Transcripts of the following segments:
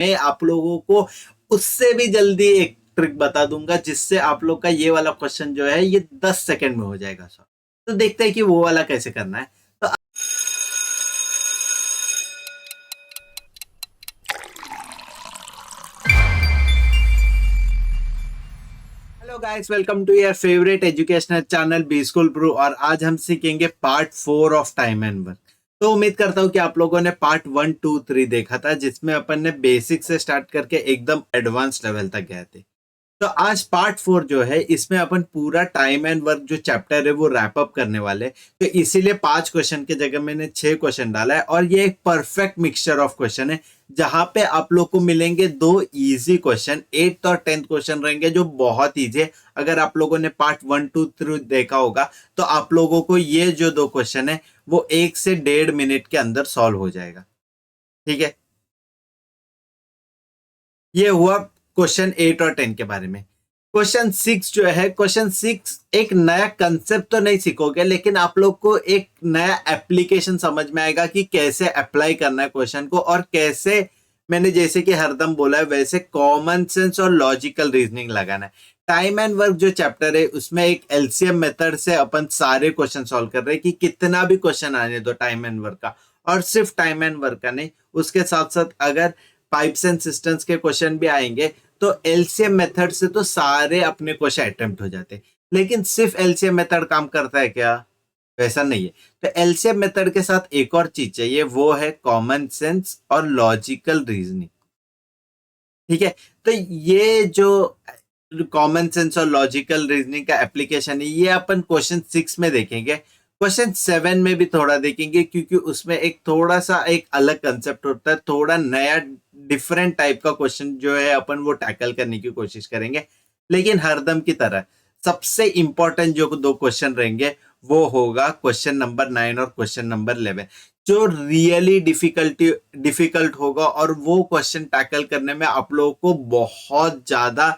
मैं आप लोगों को उससे भी जल्दी एक ट्रिक बता दूंगा जिससे आप लोग का ये वाला क्वेश्चन जो है ये 10 सेकंड में हो जाएगा सर। तो देखते हैं कि वो वाला कैसे करना है। तो hello guys, welcome to your favourite educational channel B school pro. और आज हम सीखेंगे part 4 of time and work. तो उम्मीद करता हूँ कि आप लोगों ने पार्ट 1, 2, 3 देखा था जिसमें अपन ने बेसिक से स्टार्ट करके एकदम एडवांस लेवल तक गए थे। तो आज पार्ट 4 जो है इसमें अपन पूरा टाइम एंड वर्क जो चैप्टर है वो रैप अप करने वाले। तो इसीलिए 5 क्वेश्चन की जगह मैंने 6 क्वेश्चन डाला है और ये एक परफेक्ट मिक्सचर ऑफ क्वेश्चन है जहां पे आप लोग को मिलेंगे 2 इजी क्वेश्चन। 8th और 10th क्वेश्चन रहेंगे जो बहुत इजी है। अगर आप लोगों ने पार्ट 1, 2, 3 देखा होगा तो आप लोगों को ये जो 2 क्वेश्चन है वो 1 से 1.5 मिनट के अंदर सॉल्व हो जाएगा। ठीक है, ये हुआ क्वेश्चन 8 और 10 के बारे में। क्वेश्चन 6 जो है, क्वेश्चन 6 एक नया कंसेप्ट तो नहीं सीखोगे लेकिन आप लोग को एक नया एप्लीकेशन समझ में आएगा कि कैसे अप्लाई करना है क्वेश्चन को और कैसे, मैंने जैसे कि हरदम बोला है वैसे कॉमन सेंस और लॉजिकल रीजनिंग लगाना है। टाइम एंड वर्क जो चैप्टर है उसमें एक एलसीएम मेथड से अपन सारे क्वेश्चन सॉल्व कर रहे हैं कि कितना भी क्वेश्चन आने दो टाइम एंड वर्क का। और सिर्फ टाइम एंड वर्क का नहीं, उसके साथ साथ अगर पाइप्स एंड सिस्टम्स के क्वेश्चन भी आएंगे तो एलसीएम मेथड से तो सारे अपने क्वेश्चन अटेम्प्ट हो जाते हैं। लेकिन सिर्फ एलसीएम मेथड काम करता है क्या? वैसा नहीं है। तो एलसीएम मेथड के साथ एक और चीज चाहिए, वो है कॉमन सेंस और लॉजिकल रीजनिंग। ठीक है, तो ये जो कॉमन सेंस और लॉजिकल रीजनिंग का एप्लीकेशन है ये अपन क्वेश्चन 6 में देखेंगे। क्वेश्चन 7 में भी थोड़ा देखेंगे क्योंकि उसमें एक थोड़ा सा एक अलग कंसेप्ट होता है, थोड़ा नया डिफरेंट टाइप का क्वेश्चन जो है अपन वो टैकल करने की कोशिश करेंगे। लेकिन हरदम की तरह सबसे इंपॉर्टेंट जो 2 क्वेश्चन रहेंगे वो होगा क्वेश्चन नंबर 9 और क्वेश्चन नंबर 11, जो रियली डिफिकल्ट होगा और वो क्वेश्चन टैकल करने में आप लोगों को बहुत ज्यादा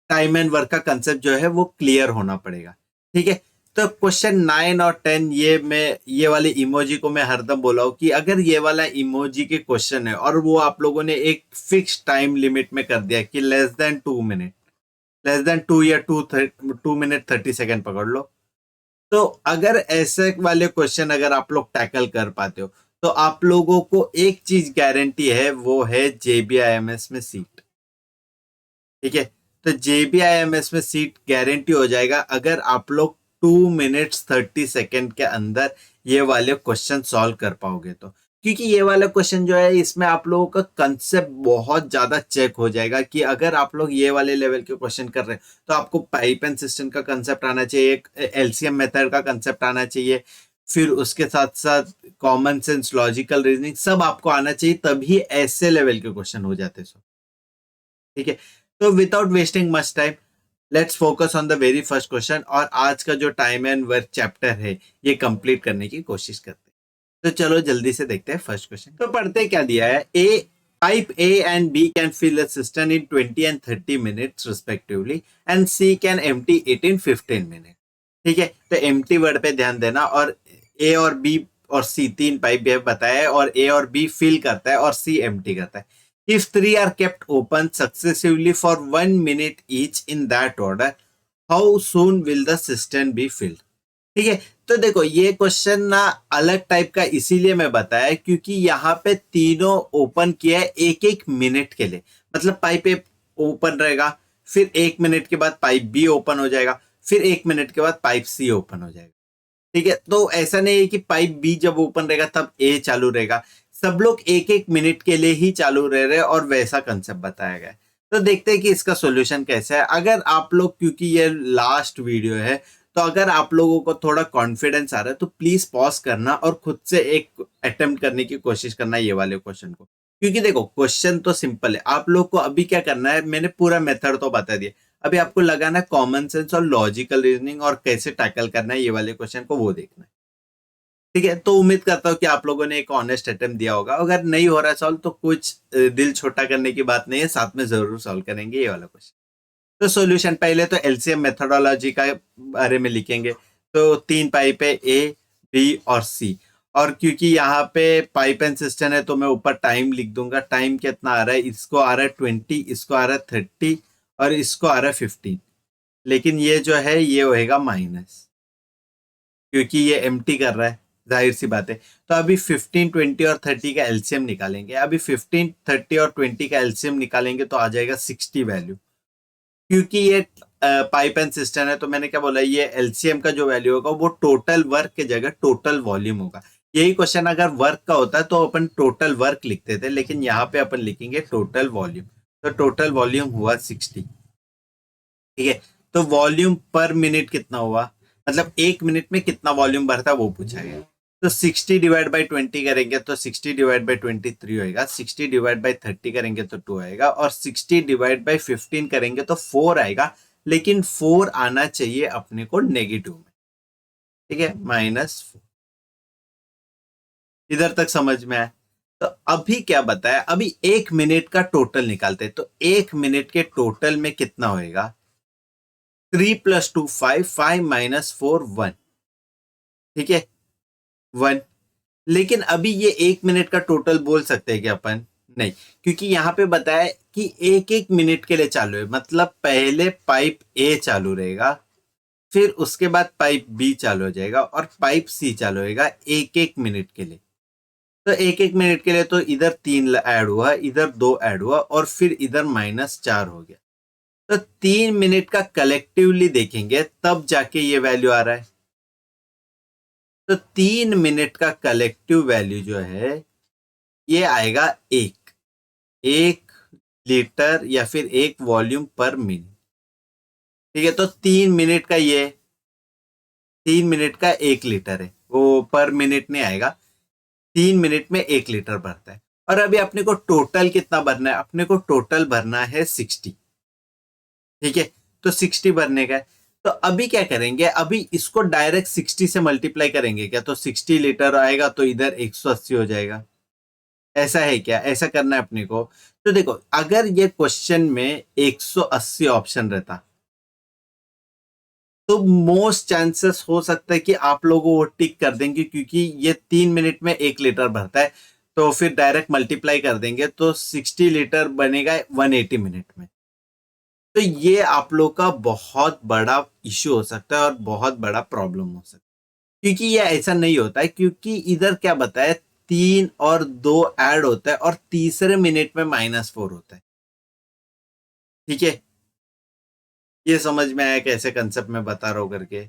टाइम एंड वर्क का कंसेप्ट जो है वो क्लियर होना पड़ेगा। ठीक है, तो क्वेश्चन 9 और 10 ये वाले इमोजी को मैं हरदम बोला हूं कि अगर ये वाला इमोजी के क्वेश्चन है और वो आप लोगों ने एक फिक्स टाइम लिमिट में कर दिया कि less than 2 minute, less than 2 या 2 मिनट 30 सेकेंड पकड़ लो। तो अगर ऐसे वाले क्वेश्चन अगर आप लोग टैकल कर पाते हो तो आप लोगों को एक चीज गारंटी है, वो है जेबीआईएमएस में सीट। ठीक है, तो जेबीआईएमएस में सीट गारंटी हो जाएगा अगर आप लोग 2 मिनट्स 30 सेकेंड के अंदर ये वाले क्वेश्चन सॉल्व कर पाओगे तो। क्योंकि ये वाला क्वेश्चन जो है इसमें आप लोगों का कंसेप्ट बहुत ज्यादा चेक हो जाएगा कि अगर आप लोग ये वाले लेवल के क्वेश्चन कर रहे हैं तो आपको पाइप एंड सिस्टम का कंसेप्ट आना चाहिए, एलसीएम मेथड का कंसेप्ट आना चाहिए, फिर उसके साथ साथ कॉमन सेंस लॉजिकल रीजनिंग सब आपको आना चाहिए, तभी ऐसे लेवल के क्वेश्चन हो जाते हैं। ठीक है, तो without wasting much time let's focus on the very first question और आज का जो टाइम एंड वर्क चैप्टर है ये कंप्लीट करने की कोशिश करते हैं। तो चलो जल्दी से देखते हैं फर्स्ट क्वेश्चन। तो पढ़ते क्या दिया है, A pipe A and B can fill a system in 20 and 30 minutes respectively and C can empty it in 15 minutes। ठीक है, तो एम्प्टी वर्ड पे ध्यान देना। और ए और बी और सी 3 पाइप भी बताया है और ए और बी फिल करता है और सी एम्प्टी करता है। If three are kept open successively for 1 minute each in that order, how soon will the cistern be filled? ठीक है, तो देखो ये क्वेश्चन ना अलग टाइप का इसीलिए मैं बताया क्योंकि यहाँ पे तीनों ओपन किया है 1-1 मिनट के लिए। मतलब पाइप ए ओपन रहेगा, फिर 1 मिनट के बाद पाइप बी ओपन हो जाएगा, फिर 1 मिनट के बाद पाइप सी ओपन हो जाएगा। ठीक है, तो ऐसा नहीं है कि पाइप बी जब ओपन रहेगा तब ए चालू रहेगा, सब लोग 1-1 मिनट के लिए ही चालू रह रहे और वैसा कंसेप्ट बताया गया है। तो देखते हैं कि इसका सॉल्यूशन कैसा है। अगर आप लोग, क्योंकि ये लास्ट वीडियो है, तो अगर आप लोगों को थोड़ा कॉन्फिडेंस आ रहा है तो प्लीज पॉज करना और खुद से एक अटेम्प्ट करने की कोशिश करना ये वाले क्वेश्चन को। क्योंकि देखो क्वेश्चन तो सिंपल है, आप लोग को अभी क्या करना है, मैंने पूरा मेथड तो बता दिया, अभी आपको लगाना है कॉमन सेंस और लॉजिकल रीजनिंग और कैसे टैकल करना है ये वाले क्वेश्चन को, वो देखना है। ठीक है, तो उम्मीद करता हूँ कि आप लोगों ने एक ऑनेस्ट अटेम्प्ट दिया होगा। अगर नहीं हो रहा है सॉल्व तो कुछ दिल छोटा करने की बात नहीं है, साथ में जरूर सॉल्व करेंगे ये वाला क्वेश्चन। तो सॉल्यूशन पहले तो एलसीएम मेथोडोलॉजी का बारे में लिखेंगे। तो 3 पाइप है, ए बी और सी, और क्योंकि यहाँ पे पाइप एंड सिस्टम है तो मैं ऊपर टाइम लिख दूंगा। टाइम कितना आ रहा है, इसको आ रहा है 20, इसको आ रहा है 30 और इसको आ रहा है 15। लेकिन ये जो है ये होएगा माइनस, क्योंकि ये एम्प्टी कर रहा है, जाहिर सी बात है। तो अभी 15, 20 और 30 का एलसीएम निकालेंगे। अभी 15, 30 और 20 का एलसीएम निकालेंगे तो आ जाएगा 60 वैल्यू। क्योंकि ये पाइप एंड सिस्टम है तो मैंने क्या बोला, ये एलसीएम का जो वैल्यू होगा वो टोटल वर्क के जगह टोटल वॉल्यूम होगा। यही क्वेश्चन अगर वर्क का होता है तो अपन टोटल वर्क लिखते थे, लेकिन यहाँ पे अपन लिखेंगे टोटल वॉल्यूम। तो टोटल वॉल्यूम हुआ 60। ठीक है, तो वॉल्यूम पर मिनट कितना हुआ, मतलब एक मिनट में कितना वॉल्यूम भरता है वो पूछा गया। तो 60 डिवाइड बाई 20 करेंगे तो 60 डिवाइड बाई 23 होएगा, 60 डिवाइड बाई 30 करेंगे तो 2 आएगा, और 60 डिवाइड बाई 15 करेंगे तो 4 आएगा। लेकिन 4 आना चाहिए अपने को नेगेटिव में। ठीक है, -4। इधर तक समझ में आया। तो अभी क्या बताया, अभी एक मिनट का टोटल निकालते हैं। तो एक मिनट के टोटल में कितना होएगा, 3 + 2 5, 5 - 4 1। ठीक है, 1। लेकिन अभी ये एक मिनट का टोटल बोल सकते हैं कि अपन नहीं, क्योंकि यहाँ पे बताया कि एक एक मिनट के लिए चालू है। मतलब पहले पाइप ए चालू रहेगा, फिर उसके बाद पाइप बी चालू हो जाएगा और पाइप सी चालू होएगा एक एक मिनट के लिए। तो एक एक मिनट के लिए तो इधर 3 ऐड हुआ, इधर 2 ऐड हुआ और फिर इधर -4 हो गया। तो 3 मिनट का कलेक्टिवली देखेंगे तब जाके ये वैल्यू आ रहा है। तो 3 मिनट का कलेक्टिव वैल्यू जो है ये आएगा 1 लीटर या फिर 1 वॉल्यूम पर मिनट। ठीक है, तो 3 मिनट का ये 3 मिनट का 1 लीटर है, वो पर मिनट नहीं आएगा। 3 मिनट में 1 लीटर भरता है। और अभी अपने को टोटल कितना भरना है, अपने को टोटल भरना है 60। ठीक है, तो 60 भरने का है। तो अभी क्या करेंगे, अभी इसको डायरेक्ट 60 से मल्टीप्लाई करेंगे क्या, तो 60 लीटर आएगा तो इधर 180 हो जाएगा। ऐसा है क्या, ऐसा करना है अपने को। तो देखो, अगर ये क्वेश्चन में 180 ऑप्शन रहता तो मोस्ट चांसेस हो सकता है कि आप लोगों वो टिक कर देंगे, क्योंकि ये 3 मिनट में 1 लीटर भरता है। तो फिर डायरेक्ट मल्टीप्लाई कर देंगे तो 60 लीटर बनेगा 180 मिनट में। तो ये आप लोग का बहुत बड़ा इश्यू हो सकता है और बहुत बड़ा प्रॉब्लम हो सकता है, क्योंकि ये ऐसा नहीं होता है। क्योंकि इधर क्या बताया, 3 और 2 ऐड होता है और तीसरे मिनट में -4 होता है। ठीक है, ये समझ में आया कैसे कंसेप्ट में बता रहा हूं करके।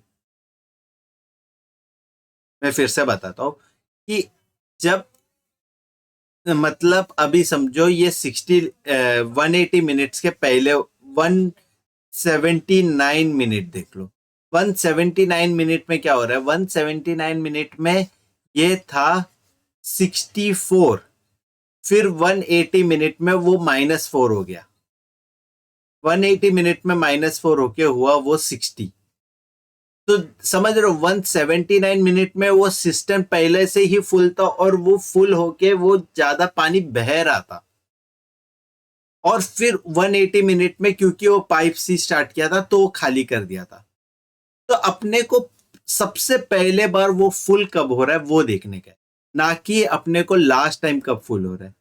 मैं फिर से बताता हूं कि जब, मतलब अभी समझो ये 180 मिनट्स के पहले 179 मिनट देख लो। 179 मिनट में क्या हो रहा है, 179 मिनट में ये था 64, फिर 180 मिनट में वो -4 हो गया। 180 मिनट में -4 होके हुआ वो 60। तो समझ रहे हो, 179 मिनट में वो सिस्टम पहले से ही फुल था और वो फुल होके वो ज्यादा पानी बह रहा था। और फिर 180 मिनट में क्योंकि वो पाइप सी स्टार्ट किया था तो वो खाली कर दिया था। तो अपने को सबसे पहले बार वो फुल कब हो रहा है वो देखने का है, ना कि अपने को लास्ट टाइम कब फुल हो रहा है।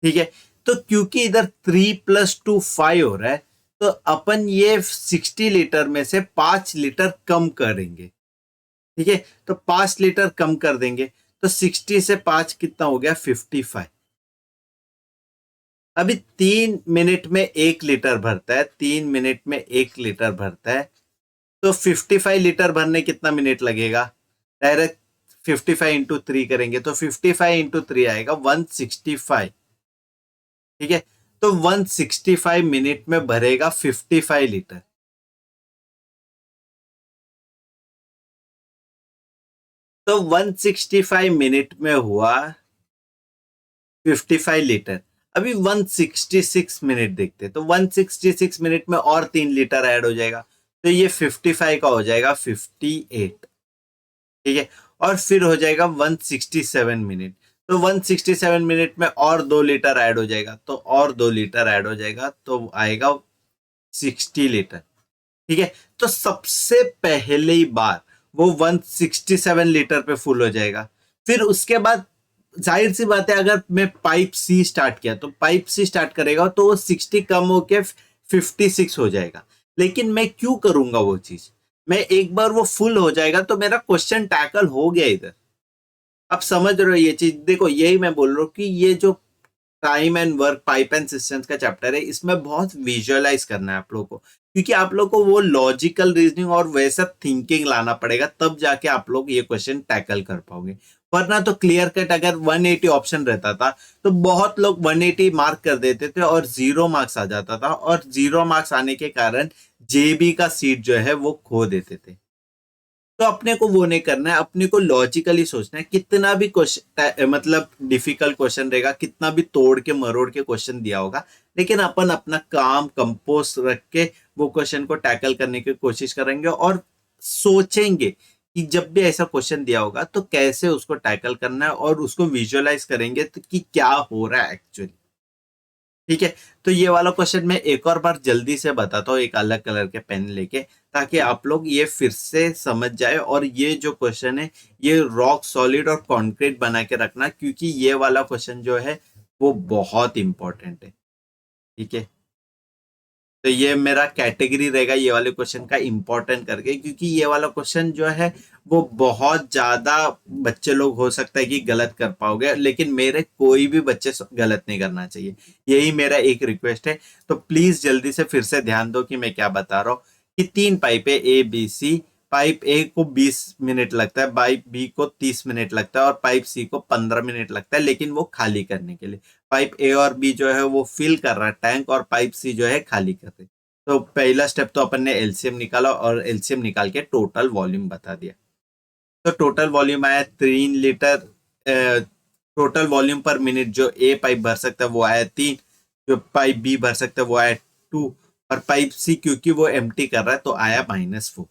ठीक है, तो क्योंकि इधर 3 + 2 5 हो रहा है तो अपन ये 60 लीटर में से 5 लीटर कम करेंगे। ठीक है, तो 5 लीटर कम कर देंगे तो 60 से 5 कितना हो गया, 55। अभी 3 मिनट में 1 लीटर भरता है, 3 मिनट में 1 लीटर भरता है। तो 55 लीटर भरने कितना मिनट लगेगा, डायरेक्ट 55 इंटू 3 करेंगे तो 55 इंटू 3 आएगा 165। ठीक है, तो 165 मिनट में भरेगा 55 लीटर। तो 165 मिनट में हुआ 55 लीटर। अभी 166 मिनट देखते हैं, तो 166 मिनट में और 3 लीटर ऐड हो जाएगा तो ये 55 का हो जाएगा 58। ठीक है, और फिर हो जाएगा 167 मिनट। तो 167 मिनट में और 2 लीटर ऐड हो जाएगा, तो और 2 लीटर ऐड हो जाएगा तो आएगा 60 लीटर। ठीक है, तो सबसे पहली बार वो 167 लीटर पे फुल हो जाएगा। फिर उसके बाद जाहिर सी बात है, अगर मैं पाइप सी स्टार्ट किया तो पाइप सी स्टार्ट करेगा तो वो 60 कम होके 56 हो जाएगा। लेकिन मैं क्यों करूंगा वो चीज? मैं एक बार वो फुल हो जाएगा तो मेरा क्वेश्चन टैकल हो गया इधर। आप समझ रहे हो ये चीज? देखो यही मैं बोल रहा हूँ कि ये जो time and work pipe and systems का चैप्टर है, इसमें बहुत विजुअलाइज करना है आप लोगों को, क्योंकि आप लोगों को वो लॉजिकल रीजनिंग और वैसा थिंकिंग लाना पड़ेगा, तब जाके आप लोग ये क्वेश्चन टैकल कर पाओगे। वरना तो क्लियर कट अगर 180 ऑप्शन रहता था तो बहुत लोग 180 मार्क कर देते थे और 0 मार्क्स आ जाता था, और 0 मार्क्स आने के कारण जेबी का सीट जो है वो खो देते थे। तो अपने को वो नहीं करना है, अपने को लॉजिकली सोचना है। कितना भी क्वेश्चन मतलब डिफिकल्ट क्वेश्चन रहेगा, कितना भी तोड़ के मरोड़ के क्वेश्चन दिया होगा, लेकिन अपन अपना काम कंपोज रख के वो क्वेश्चन को टैकल करने की कोशिश करेंगे और सोचेंगे कि जब भी ऐसा क्वेश्चन दिया होगा तो कैसे उसको टैकल करना है, और उसको विजुअलाइज करेंगे तो कि क्या हो रहा है एक्चुअली। ठीक है, तो ये वाला क्वेश्चन मैं एक और बार जल्दी से बताता हूँ एक अलग कलर के पेन लेके, ताकि आप लोग ये फिर से समझ जाए। और ये जो क्वेश्चन है ये रॉक सॉलिड और कॉन्क्रीट बना के रखना, क्योंकि ये वाला क्वेश्चन जो है वो बहुत इंपॉर्टेंट है। ठीक है, तो ये मेरा कैटेगरी रहेगा ये वाले क्वेश्चन का इंपॉर्टेंट करके, क्योंकि ये वाला क्वेश्चन जो है वो बहुत ज्यादा बच्चे लोग हो सकता है कि गलत कर पाओगे, लेकिन मेरे कोई भी बच्चे गलत नहीं करना चाहिए। यही मेरा एक रिक्वेस्ट है। तो प्लीज जल्दी से फिर से ध्यान दो कि मैं क्या बता रहा हूँ, कि 3 पाइप है ए बी सी। पाइप ए को 20 मिनट लगता है, पाइप बी को 30 मिनट लगता है, और पाइप सी को 15 मिनट लगता है, लेकिन वो खाली करने के लिए। पाइप ए और बी जो है वो फिल कर रहा है टैंक, और पाइप सी जो है खाली कर रही। तो पहला स्टेप तो अपन ने एलसीएम निकाला, और एलसीएम निकाल के टोटल वॉल्यूम बता दिया। तो टोटल वॉल्यूम आया 3 लीटर। टोटल वॉल्यूम पर मिनट जो ए पाइप भर सकता है वो आया 3, जो पाइप बी भर सकता है वो आया 2, और पाइप सी क्योंकि वो एम्प्टी कर रहा है तो आया -4।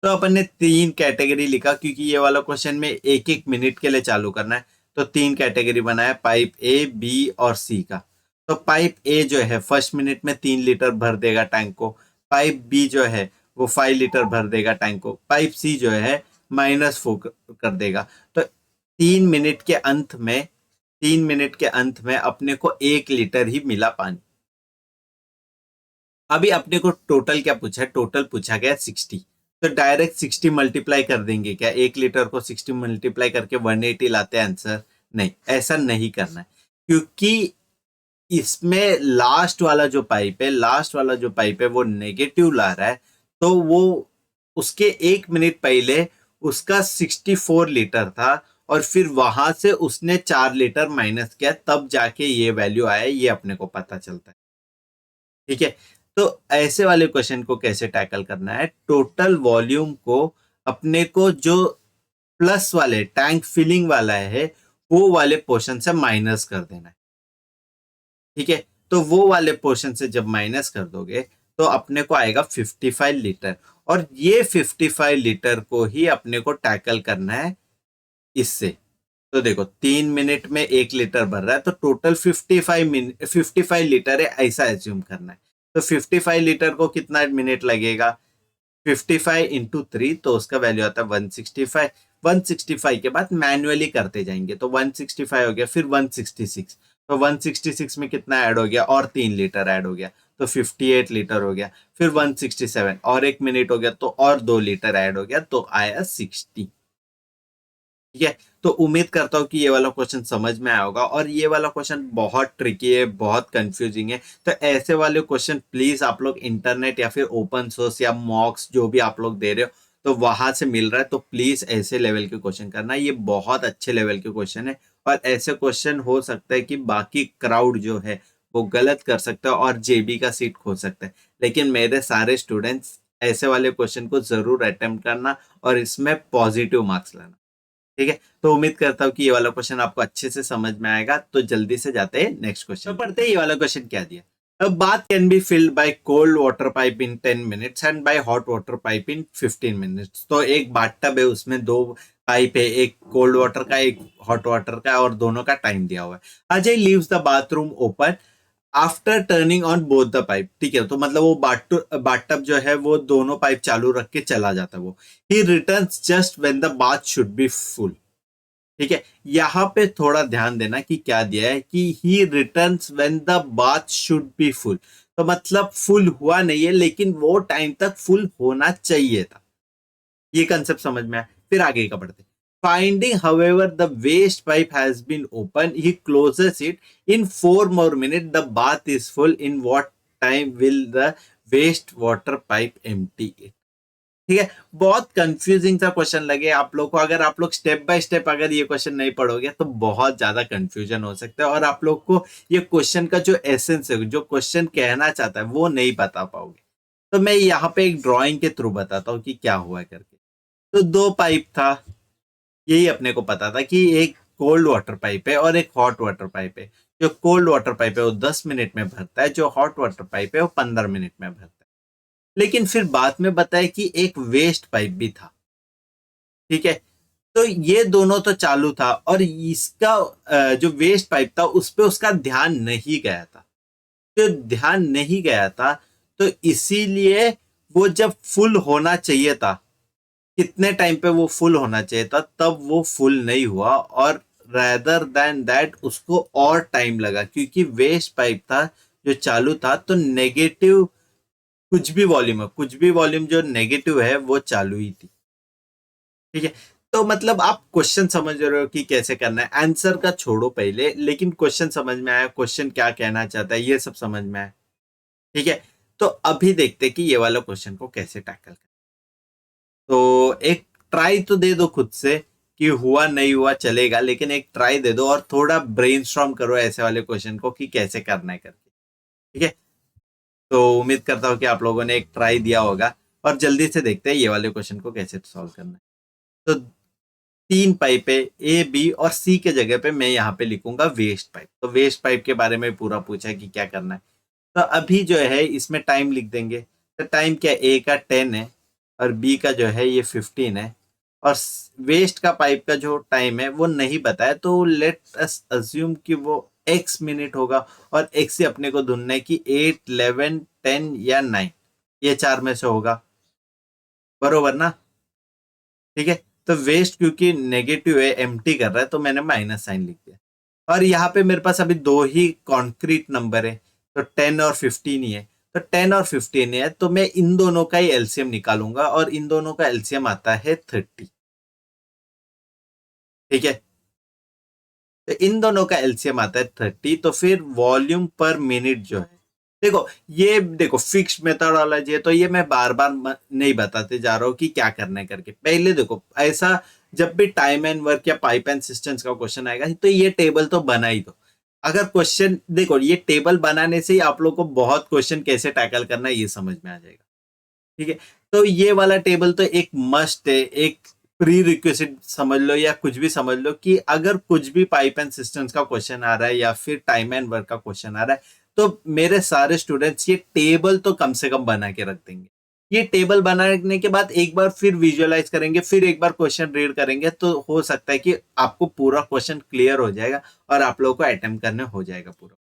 तो अपन ने 3 कैटेगरी लिखा, क्योंकि ये वाला क्वेश्चन में 1-1 मिनट के लिए चालू करना है। तो 3 कैटेगरी बनाया पाइप ए बी और सी का। तो पाइप ए जो है फर्स्ट मिनट में 3 लीटर भर देगा टैंक को। पाइप बी जो है वो 5 लीटर भर देगा टैंक को। पाइप सी जो है -4 कर देगा। तो 3 मिनट के अंत में 3 मिनट के अंत में अपने को 1 लीटर ही मिला पानी। अभी अपने को टोटल क्या पूछा है? टोटल पूछा गया 60। तो डायरेक्ट 60 मल्टीप्लाई कर देंगे क्या? 1 लीटर को 60 मल्टीप्लाई करके 180 लाते हैं आंसर? नहीं, ऐसा नहीं करना है, क्योंकि इसमें लास्ट वाला जो पाइप है वो नेगेटिव ला रहा है। तो वो उसके 1 मिनट पहले उसका 64 लीटर था, और फिर वहां से उसने 4 लीटर माइनस किया, तब जाके ये वैल्यू आया, ये अपने को पता चलता है। ठीक है, तो ऐसे वाले क्वेश्चन को कैसे टैकल करना है? टोटल वॉल्यूम को अपने को जो प्लस वाले टैंक फिलिंग वाला है वो वाले पोर्शन से माइनस कर देना है। ठीक है, तो वो वाले पोर्शन से जब माइनस कर दोगे तो अपने को आएगा 55 लीटर, और ये 55 लीटर को ही अपने को टैकल करना है इससे। तो देखो 3 मिनट में 1 लीटर भर रहा है, तो टोटल 55 लीटर है, ऐसा एज्यूम करना है। तो 55 लीटर को कितना मिनट लगेगा? 55 × 3, तो उसका वैल्यू आता है 165। 165 के बाद मैन्युअली करते जाएंगे, तो 165 हो गया, फिर 166। तो 166 में कितना ऐड हो गया? और 3 लीटर ऐड हो गया, तो 58 लीटर हो गया। फिर 167 और 1 मिनट हो गया, तो और 2 लीटर ऐड हो गया, तो आया 60। ठीक है, तो उम्मीद करता हूँ कि ये वाला क्वेश्चन समझ में आया होगा। और ये वाला क्वेश्चन बहुत ट्रिकी है, बहुत कंफ्यूजिंग है। तो ऐसे वाले क्वेश्चन प्लीज आप लोग इंटरनेट या फिर ओपन सोर्स या मॉक्स जो भी आप लोग दे रहे हो तो वहां से मिल रहा है, तो प्लीज ऐसे लेवल के क्वेश्चन करना। ये बहुत अच्छे लेवल के क्वेश्चन है, और ऐसे क्वेश्चन हो सकता है कि बाकी क्राउड जो है वो गलत कर सकता है और जेबी का सीट खो सकता है, लेकिन मेरे सारे स्टूडेंट्स ऐसे वाले क्वेश्चन को जरूर अटेम्प्ट करना और इसमें पॉजिटिव मार्क्स लाना। ठीक है, तो उम्मीद करता हूँ कि ये वाला क्वेश्चन आपको अच्छे से समझ में आएगा। तो जल्दी से जाते हैं नेक्स्ट क्वेश्चन। तो पढ़ते हैं ये वाला क्वेश्चन क्या दिया। A bath can be filled by cold water pipe in 10 minutes and by hot water pipe in 15 minutes. तो एक बाथटब है, उसमें 2 पाइप है, एक कोल्ड वाटर का एक हॉट वाटर का, और दोनों का टाइम दिया हुआ है। Ajay leaves the bathroom open after turning on both the pipe. ठीक है, तो मतलब वो बाथटब जो है वो दोनों पाइप चालू रख के चला जाता है वो। ही returns just when the bath should be full. ठीक है, यहाँ पे थोड़ा ध्यान देना कि क्या दिया है कि ही returns when the bath should be full. तो मतलब फुल हुआ नहीं है, लेकिन वो टाइम तक फुल होना चाहिए था। ये कंसेप्ट समझ में आया। फिर आगे का पढ़ते। Finding however the waste pipe has been open, he closes it in 4 more minutes, the bath is full, in what time will the waste water pipe empty it. ठीक है, बहुत कंफ्यूजिंग सा क्वेश्चन लगे आप लोग को। अगर आप लोग स्टेप बाय स्टेप अगर ये क्वेश्चन नहीं पढ़ोगे तो बहुत ज्यादा कंफ्यूजन हो सकता है, और आप लोग को ये क्वेश्चन का जो एसेंस है, जो क्वेश्चन कहना चाहता है, वो नहीं बता पाओगे। तो मैं यहाँ पे एक ड्राइंग के थ्रू बताता हूँ कि क्या हुआ करके। तो दो पाइप था, यही अपने को पता था कि एक कोल्ड वाटर पाइप है और एक हॉट वाटर पाइप है। जो कोल्ड वाटर पाइप है वो 10 मिनट में भरता है, जो हॉट वाटर पाइप है वो 15 मिनट में भरता है। लेकिन फिर बाद में बताया कि एक वेस्ट पाइप भी था। ठीक है, तो ये दोनों तो चालू था, और इसका जो वेस्ट पाइप था उस पे उसका ध्यान नहीं गया था। तो ध्यान नहीं गया था, तो इसीलिए वो जब फुल होना चाहिए था, कितने टाइम पे वो फुल होना चाहिए था, तब वो फुल नहीं हुआ, और रेदर देन दैट उसको और टाइम लगा, क्योंकि वेस्ट पाइप था जो चालू था, तो नेगेटिव कुछ भी वॉल्यूम है, कुछ भी वॉल्यूम जो नेगेटिव है वो चालू ही थी। ठीक है, तो मतलब आप क्वेश्चन समझ रहे हो कि कैसे करना है। आंसर का छोड़ो पहले, लेकिन क्वेश्चन समझ में आया, क्वेश्चन क्या कहना चाहता है ये सब समझ में आया। ठीक है, तो अभी देखते हैं कि ये वाला क्वेश्चन को कैसे टैकल करें। तो एक ट्राई तो दे दो खुद से, कि हुआ नहीं हुआ चलेगा, लेकिन एक ट्राई दे दो और थोड़ा ब्रेनस्टॉर्म करो ऐसे वाले क्वेश्चन को कि कैसे करना है करके। ठीक है, तो उम्मीद करता हूँ कि आप लोगों ने एक ट्राई दिया होगा, और जल्दी से देखते हैं ये वाले क्वेश्चन को कैसे सॉल्व करना है। तो 3 पाइप है, ए बी और सी के जगह पे मैं यहाँ पे लिखूंगा वेस्ट पाइप। तो वेस्ट पाइप के बारे में पूरा पूछा है कि क्या करना है। तो अभी जो है इसमें टाइम लिख देंगे। तो टाइम क्या, ए का 10 है और बी का जो है ये 15 है, और वेस्ट का पाइप का जो टाइम है वो नहीं बताया, तो लेट अस अज्यूम कि वो एक्स मिनट होगा, और एक्स से अपने को ढूंढना है कि 8, 11, 10 या 9, ये चार में से होगा, बरोबर ना। ठीक है, तो वेस्ट क्योंकि नेगेटिव है, एम्प्टी कर रहा है, तो मैंने माइनस साइन लिख दिया। और यहाँ पे मेरे पास अभी दो ही कॉन्क्रीट नंबर है, तो 10 और 15 ही है। तो 10 और 15 है, तो मैं इन दोनों का ही एलसीएम निकालूंगा, और इन दोनों का एलसीएम आता है 30। ठीक है, तो इन दोनों का एलसीएम आता है 30, तो फिर वॉल्यूम पर मिनट जो है, देखो ये देखो फिक्स मेथडोलॉजी है, तो ये मैं बार बार नहीं बताते जा रहा हूँ कि क्या करना है करके। पहले देखो, ऐसा जब भी टाइम एंड वर्क या पाइप एंड सिस्टम्स का क्वेश्चन आएगा, तो ये टेबल तो बना ही दो। अगर क्वेश्चन देखो, ये टेबल बनाने से ही आप लोग को बहुत क्वेश्चन कैसे टैकल करना है ये समझ में आ जाएगा। ठीक है, तो ये वाला टेबल तो एक मस्ट है, एक प्री रिक्वेस्ट समझ लो या कुछ भी समझ लो, कि अगर कुछ भी पाइप एंड सिस्टम्स का क्वेश्चन आ रहा है या फिर टाइम एंड वर्क का क्वेश्चन आ रहा है, तो मेरे सारे स्टूडेंट्स ये टेबल तो कम से कम बना के रख देंगे। ये टेबल बनाने के बाद एक बार फिर विजुअलाइज करेंगे, फिर एक बार क्वेश्चन रीड करेंगे, तो हो सकता है कि आपको पूरा क्वेश्चन क्लियर हो जाएगा, और आप लोगों को अटेम्प्ट करने हो जाएगा पूरा।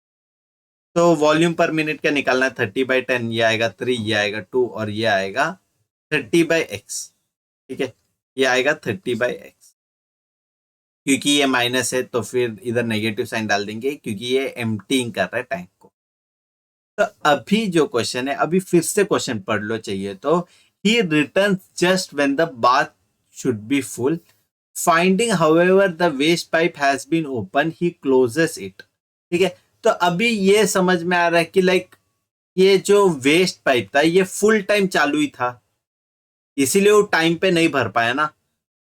तो वॉल्यूम पर मिनट का निकालना है, 30/10, ये आएगा 3, ये आएगा 2, और ये आएगा 30/x। ठीक है, ये आएगा 30/x। क्योंकि ये माइनस है, तो फिर इधर नेगेटिव साइन डाल देंगे, क्योंकि ये एम्प्टीइंग कर रहा है टैंक को। तो अभी जो क्वेश्चन है, अभी फिर से क्वेश्चन पढ़ लो चाहिए तो। He return just when the bath should be full, finding however the waste pipe has been open, he closes it. ठीक है, तो अभी ये समझ में आ रहा है कि लाइक ये जो वेस्ट पाइप था ये फुल टाइम चालू ही था, इसीलिए वो टाइम पे नहीं भर पाया ना।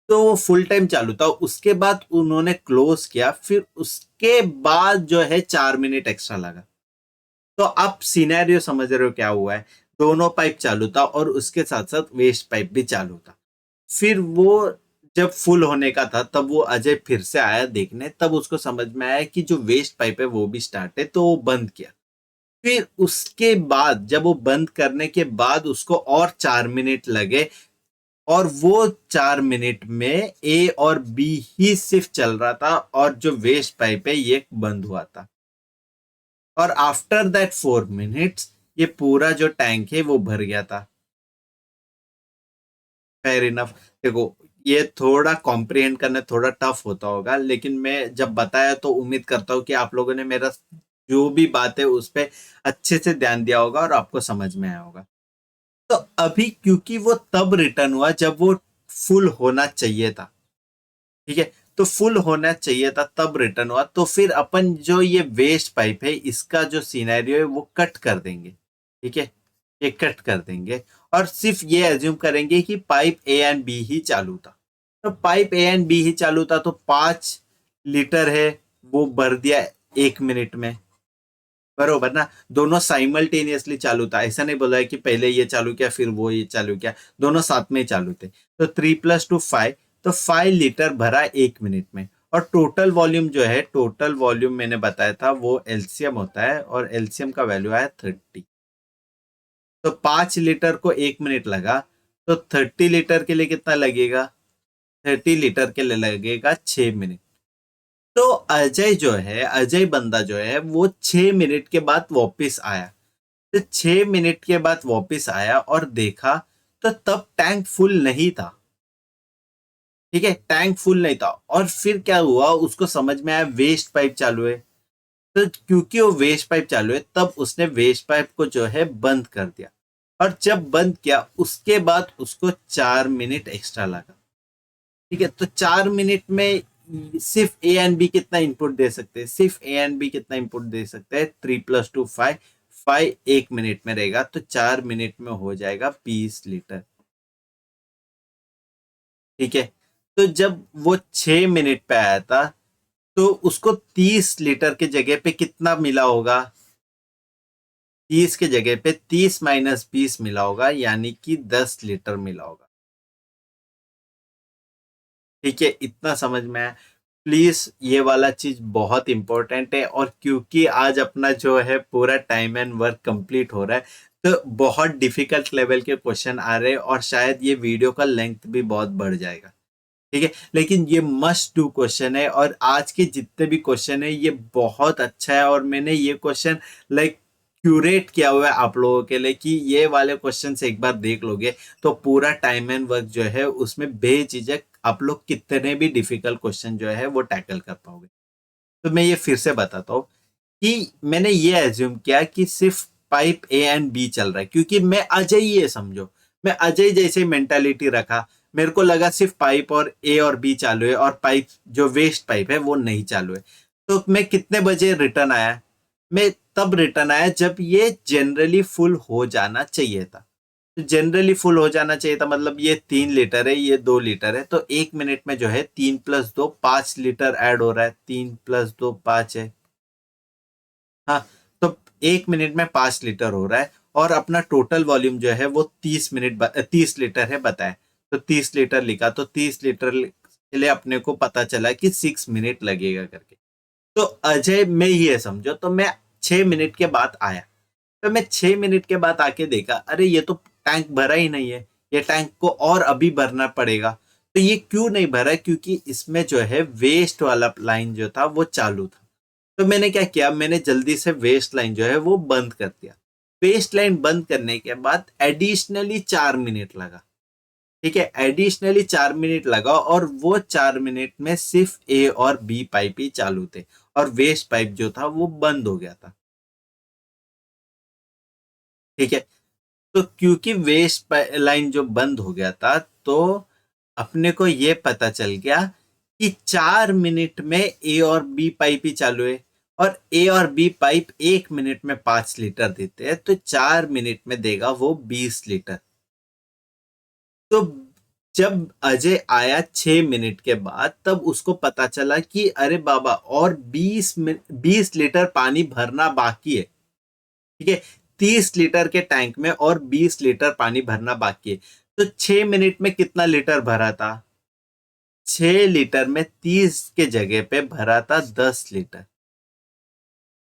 तो वो फुल टाइम चालू था, उसके बाद उन्होंने क्लोज किया, फिर उसके बाद जो है 4 मिनट एक्स्ट्रा लगा। तो आप सिनेरियो समझ रहे हो क्या हुआ है। दोनों पाइप चालू था, और उसके साथ साथ वेस्ट पाइप भी चालू था। फिर वो जब फुल होने का था, तब वो अजय फिर से आया देखने, तब उसको समझ में आया कि जो वेस्ट पाइप है वो भी स्टार्ट है, तो वो बंद किया। फिर उसके बाद जब वो बंद करने के बाद उसको और 4 मिनट लगे, और वो 4 मिनट में ए और बी ही सिर्फ चल रहा था, और जो वेस्ट पाइप है ये बंद हुआ था। और आफ्टर दैट 4 मिनट्स ये पूरा जो टैंक है वो भर गया था। Fair enough. देखो, ये थोड़ा कॉम्प्रिहेंड करना थोड़ा टफ होता होगा, लेकिन मैं जब बताया तो उम्मीद करता हूँ कि आप लोगों ने मेरा जो भी बात है उस पे अच्छे से ध्यान दिया होगा और आपको समझ में आया होगा। तो अभी क्योंकि वो तब रिटर्न हुआ जब वो फुल होना चाहिए था, ठीक है, तो फुल होना चाहिए था तब रिटर्न हुआ, तो फिर अपन जो ये वेस्ट पाइप है इसका जो सिनेरियो है वो कट कर देंगे, ठीक है, ये कट कर देंगे और सिर्फ ये एज्यूम करेंगे कि पाइप ए एंड बी ही चालू था। तो पाइप ए एंड बी ही चालू था तो 5 लीटर है वो भर दिया 1 मिनट में, बरोबर ना। दोनों साइमल्टेनियसली चालू था, ऐसा नहीं बोला है कि पहले ये चालू किया फिर वो ये चालू किया, दोनों साथ में ही चालू थे। तो 3 + 2 5, तो 5 लीटर भरा 1 मिनट में। और टोटल वॉल्यूम जो है, टोटल वॉल्यूम मैंने बताया था वो एलसीएम होता है और एलसीएम का वैल्यू आया 30। तो 5 लीटर को 1 मिनट लगा, तो 30 लीटर के लिए कितना लगेगा, 30 लीटर के लिए लगेगा 6 मिनट। तो अजय जो है, अजय बंदा जो है वो 6 मिनट के बाद वापिस आया। तो 6 मिनट के बाद वापिस आया और देखा तो तब टैंक फुल नहीं था, ठीक है, टैंक फुल नहीं था। और फिर क्या हुआ, उसको समझ में आया वेस्ट पाइप चालू है। तो क्योंकि वो वेस्ट पाइप चालू है तब उसने वेस्ट पाइप को जो है बंद कर दिया। और जब बंद किया उसके बाद उसको 4 मिनट एक्स्ट्रा लगा, ठीक है। तो 4 मिनट में सिर्फ ए एंड बी कितना इनपुट दे सकते हैं, सिर्फ ए एंड बी कितना इनपुट दे सकते हैं, 3 + 2 5, 5 1 मिनट में रहेगा तो 4 मिनट में हो जाएगा 20 लीटर, ठीक है। तो जब वो 6 मिनट पे आया था तो उसको 30 लीटर के जगह पे कितना मिला होगा, 30 के जगह पे 30 - 20 मिला होगा, यानी कि 10 लीटर मिला होगा, ठीक है। इतना समझ में आया। प्लीज ये वाला चीज बहुत इंपॉर्टेंट है, और क्योंकि आज अपना जो है पूरा टाइम एंड वर्क कंप्लीट हो रहा है तो बहुत डिफिकल्ट लेवल के क्वेश्चन आ रहे हैं और शायद ये वीडियो का लेंथ भी बहुत बढ़ जाएगा, ठीक है। लेकिन ये मस्ट डू क्वेश्चन है और आज के जितने भी क्वेश्चन है ये बहुत अच्छा है, और मैंने ये क्वेश्चन लाइक क्यूरेट किया हुआ है आप लोगों के लिए कि ये वाले क्वेश्चन से एक बार देख लोगे तो पूरा टाइम एंड वर्क जो है उसमें बेझिझक आप लोग कितने भी डिफिकल्ट क्वेश्चन जो है वो टैकल कर पाओगे। तो मैं ये फिर से बताता हूँ कि मैंने ये एज्यूम किया कि सिर्फ पाइप ए एंड बी चल रहा है, क्योंकि मैं अजय ही है समझो, मैं अजय जैसे मेंटालिटी रखा, मेरे को लगा सिर्फ पाइप और ए और बी चालू है और पाइप जो वेस्ट पाइप है वो नहीं चालू है। तो मैं कितने बजे रिटर्न आया, मैं तब रिटर्न आया जब ये जनरली फुल हो जाना चाहिए था। तो जनरली फुल हो जाना चाहिए था मतलब ये 3 लीटर है, ये 2 लीटर है, तो 1 मिनट में जो है 3 + 2 5 लीटर ऐड हो रहा है, 3 + 2 5 है, हाँ। तो 1 मिनट में 5 लीटर हो रहा है और अपना टोटल वॉल्यूम जो है वो 30 लीटर है बताए। तो 30 लीटर लिखा, तो 30 लीटर के लिए अपने को पता चला कि 6 मिनट लगेगा करके। तो अजय में ही है समझो, तो मैं 6 मिनट के बाद आया। तो मैं 6 मिनट के बाद आके देखा, अरे ये तो टैंक भरा ही नहीं है, ये टैंक को और अभी भरना पड़ेगा। तो ये क्यों नहीं भरा, क्योंकि इसमें जो है वेस्ट वाला लाइन जो था वो चालू था। तो मैंने क्या किया, मैंने जल्दी से वेस्ट लाइन जो है वो बंद कर दिया। वेस्ट लाइन बंद करने के बाद एडिशनली 4 मिनट लगा, ठीक है, एडिशनली 4 मिनट लगा और वो 4 मिनट में सिर्फ ए और बी पाइप ही चालू थे और वेस्ट पाइप जो था वो बंद हो गया था, ठीक है। तो क्योंकि वेस्ट लाइन जो बंद हो गया था तो अपने को ये पता चल गया कि 4 मिनट में ए और बी पाइप ही चालू है, और ए और बी पाइप 1 मिनट में 5 लीटर देते हैं, तो 4 मिनट में देगा वो 20 लीटर। तो जब अजय आया 6 मिनट के बाद तब उसको पता चला कि अरे बाबा और 20 लीटर पानी भरना बाकी है, ठीक है। 30 लीटर के टैंक में और 20 लीटर पानी भरना बाकी है। तो 6 मिनट में कितना लीटर भरा था, 6 लीटर में 30 के जगह पे भरा था 10 लीटर।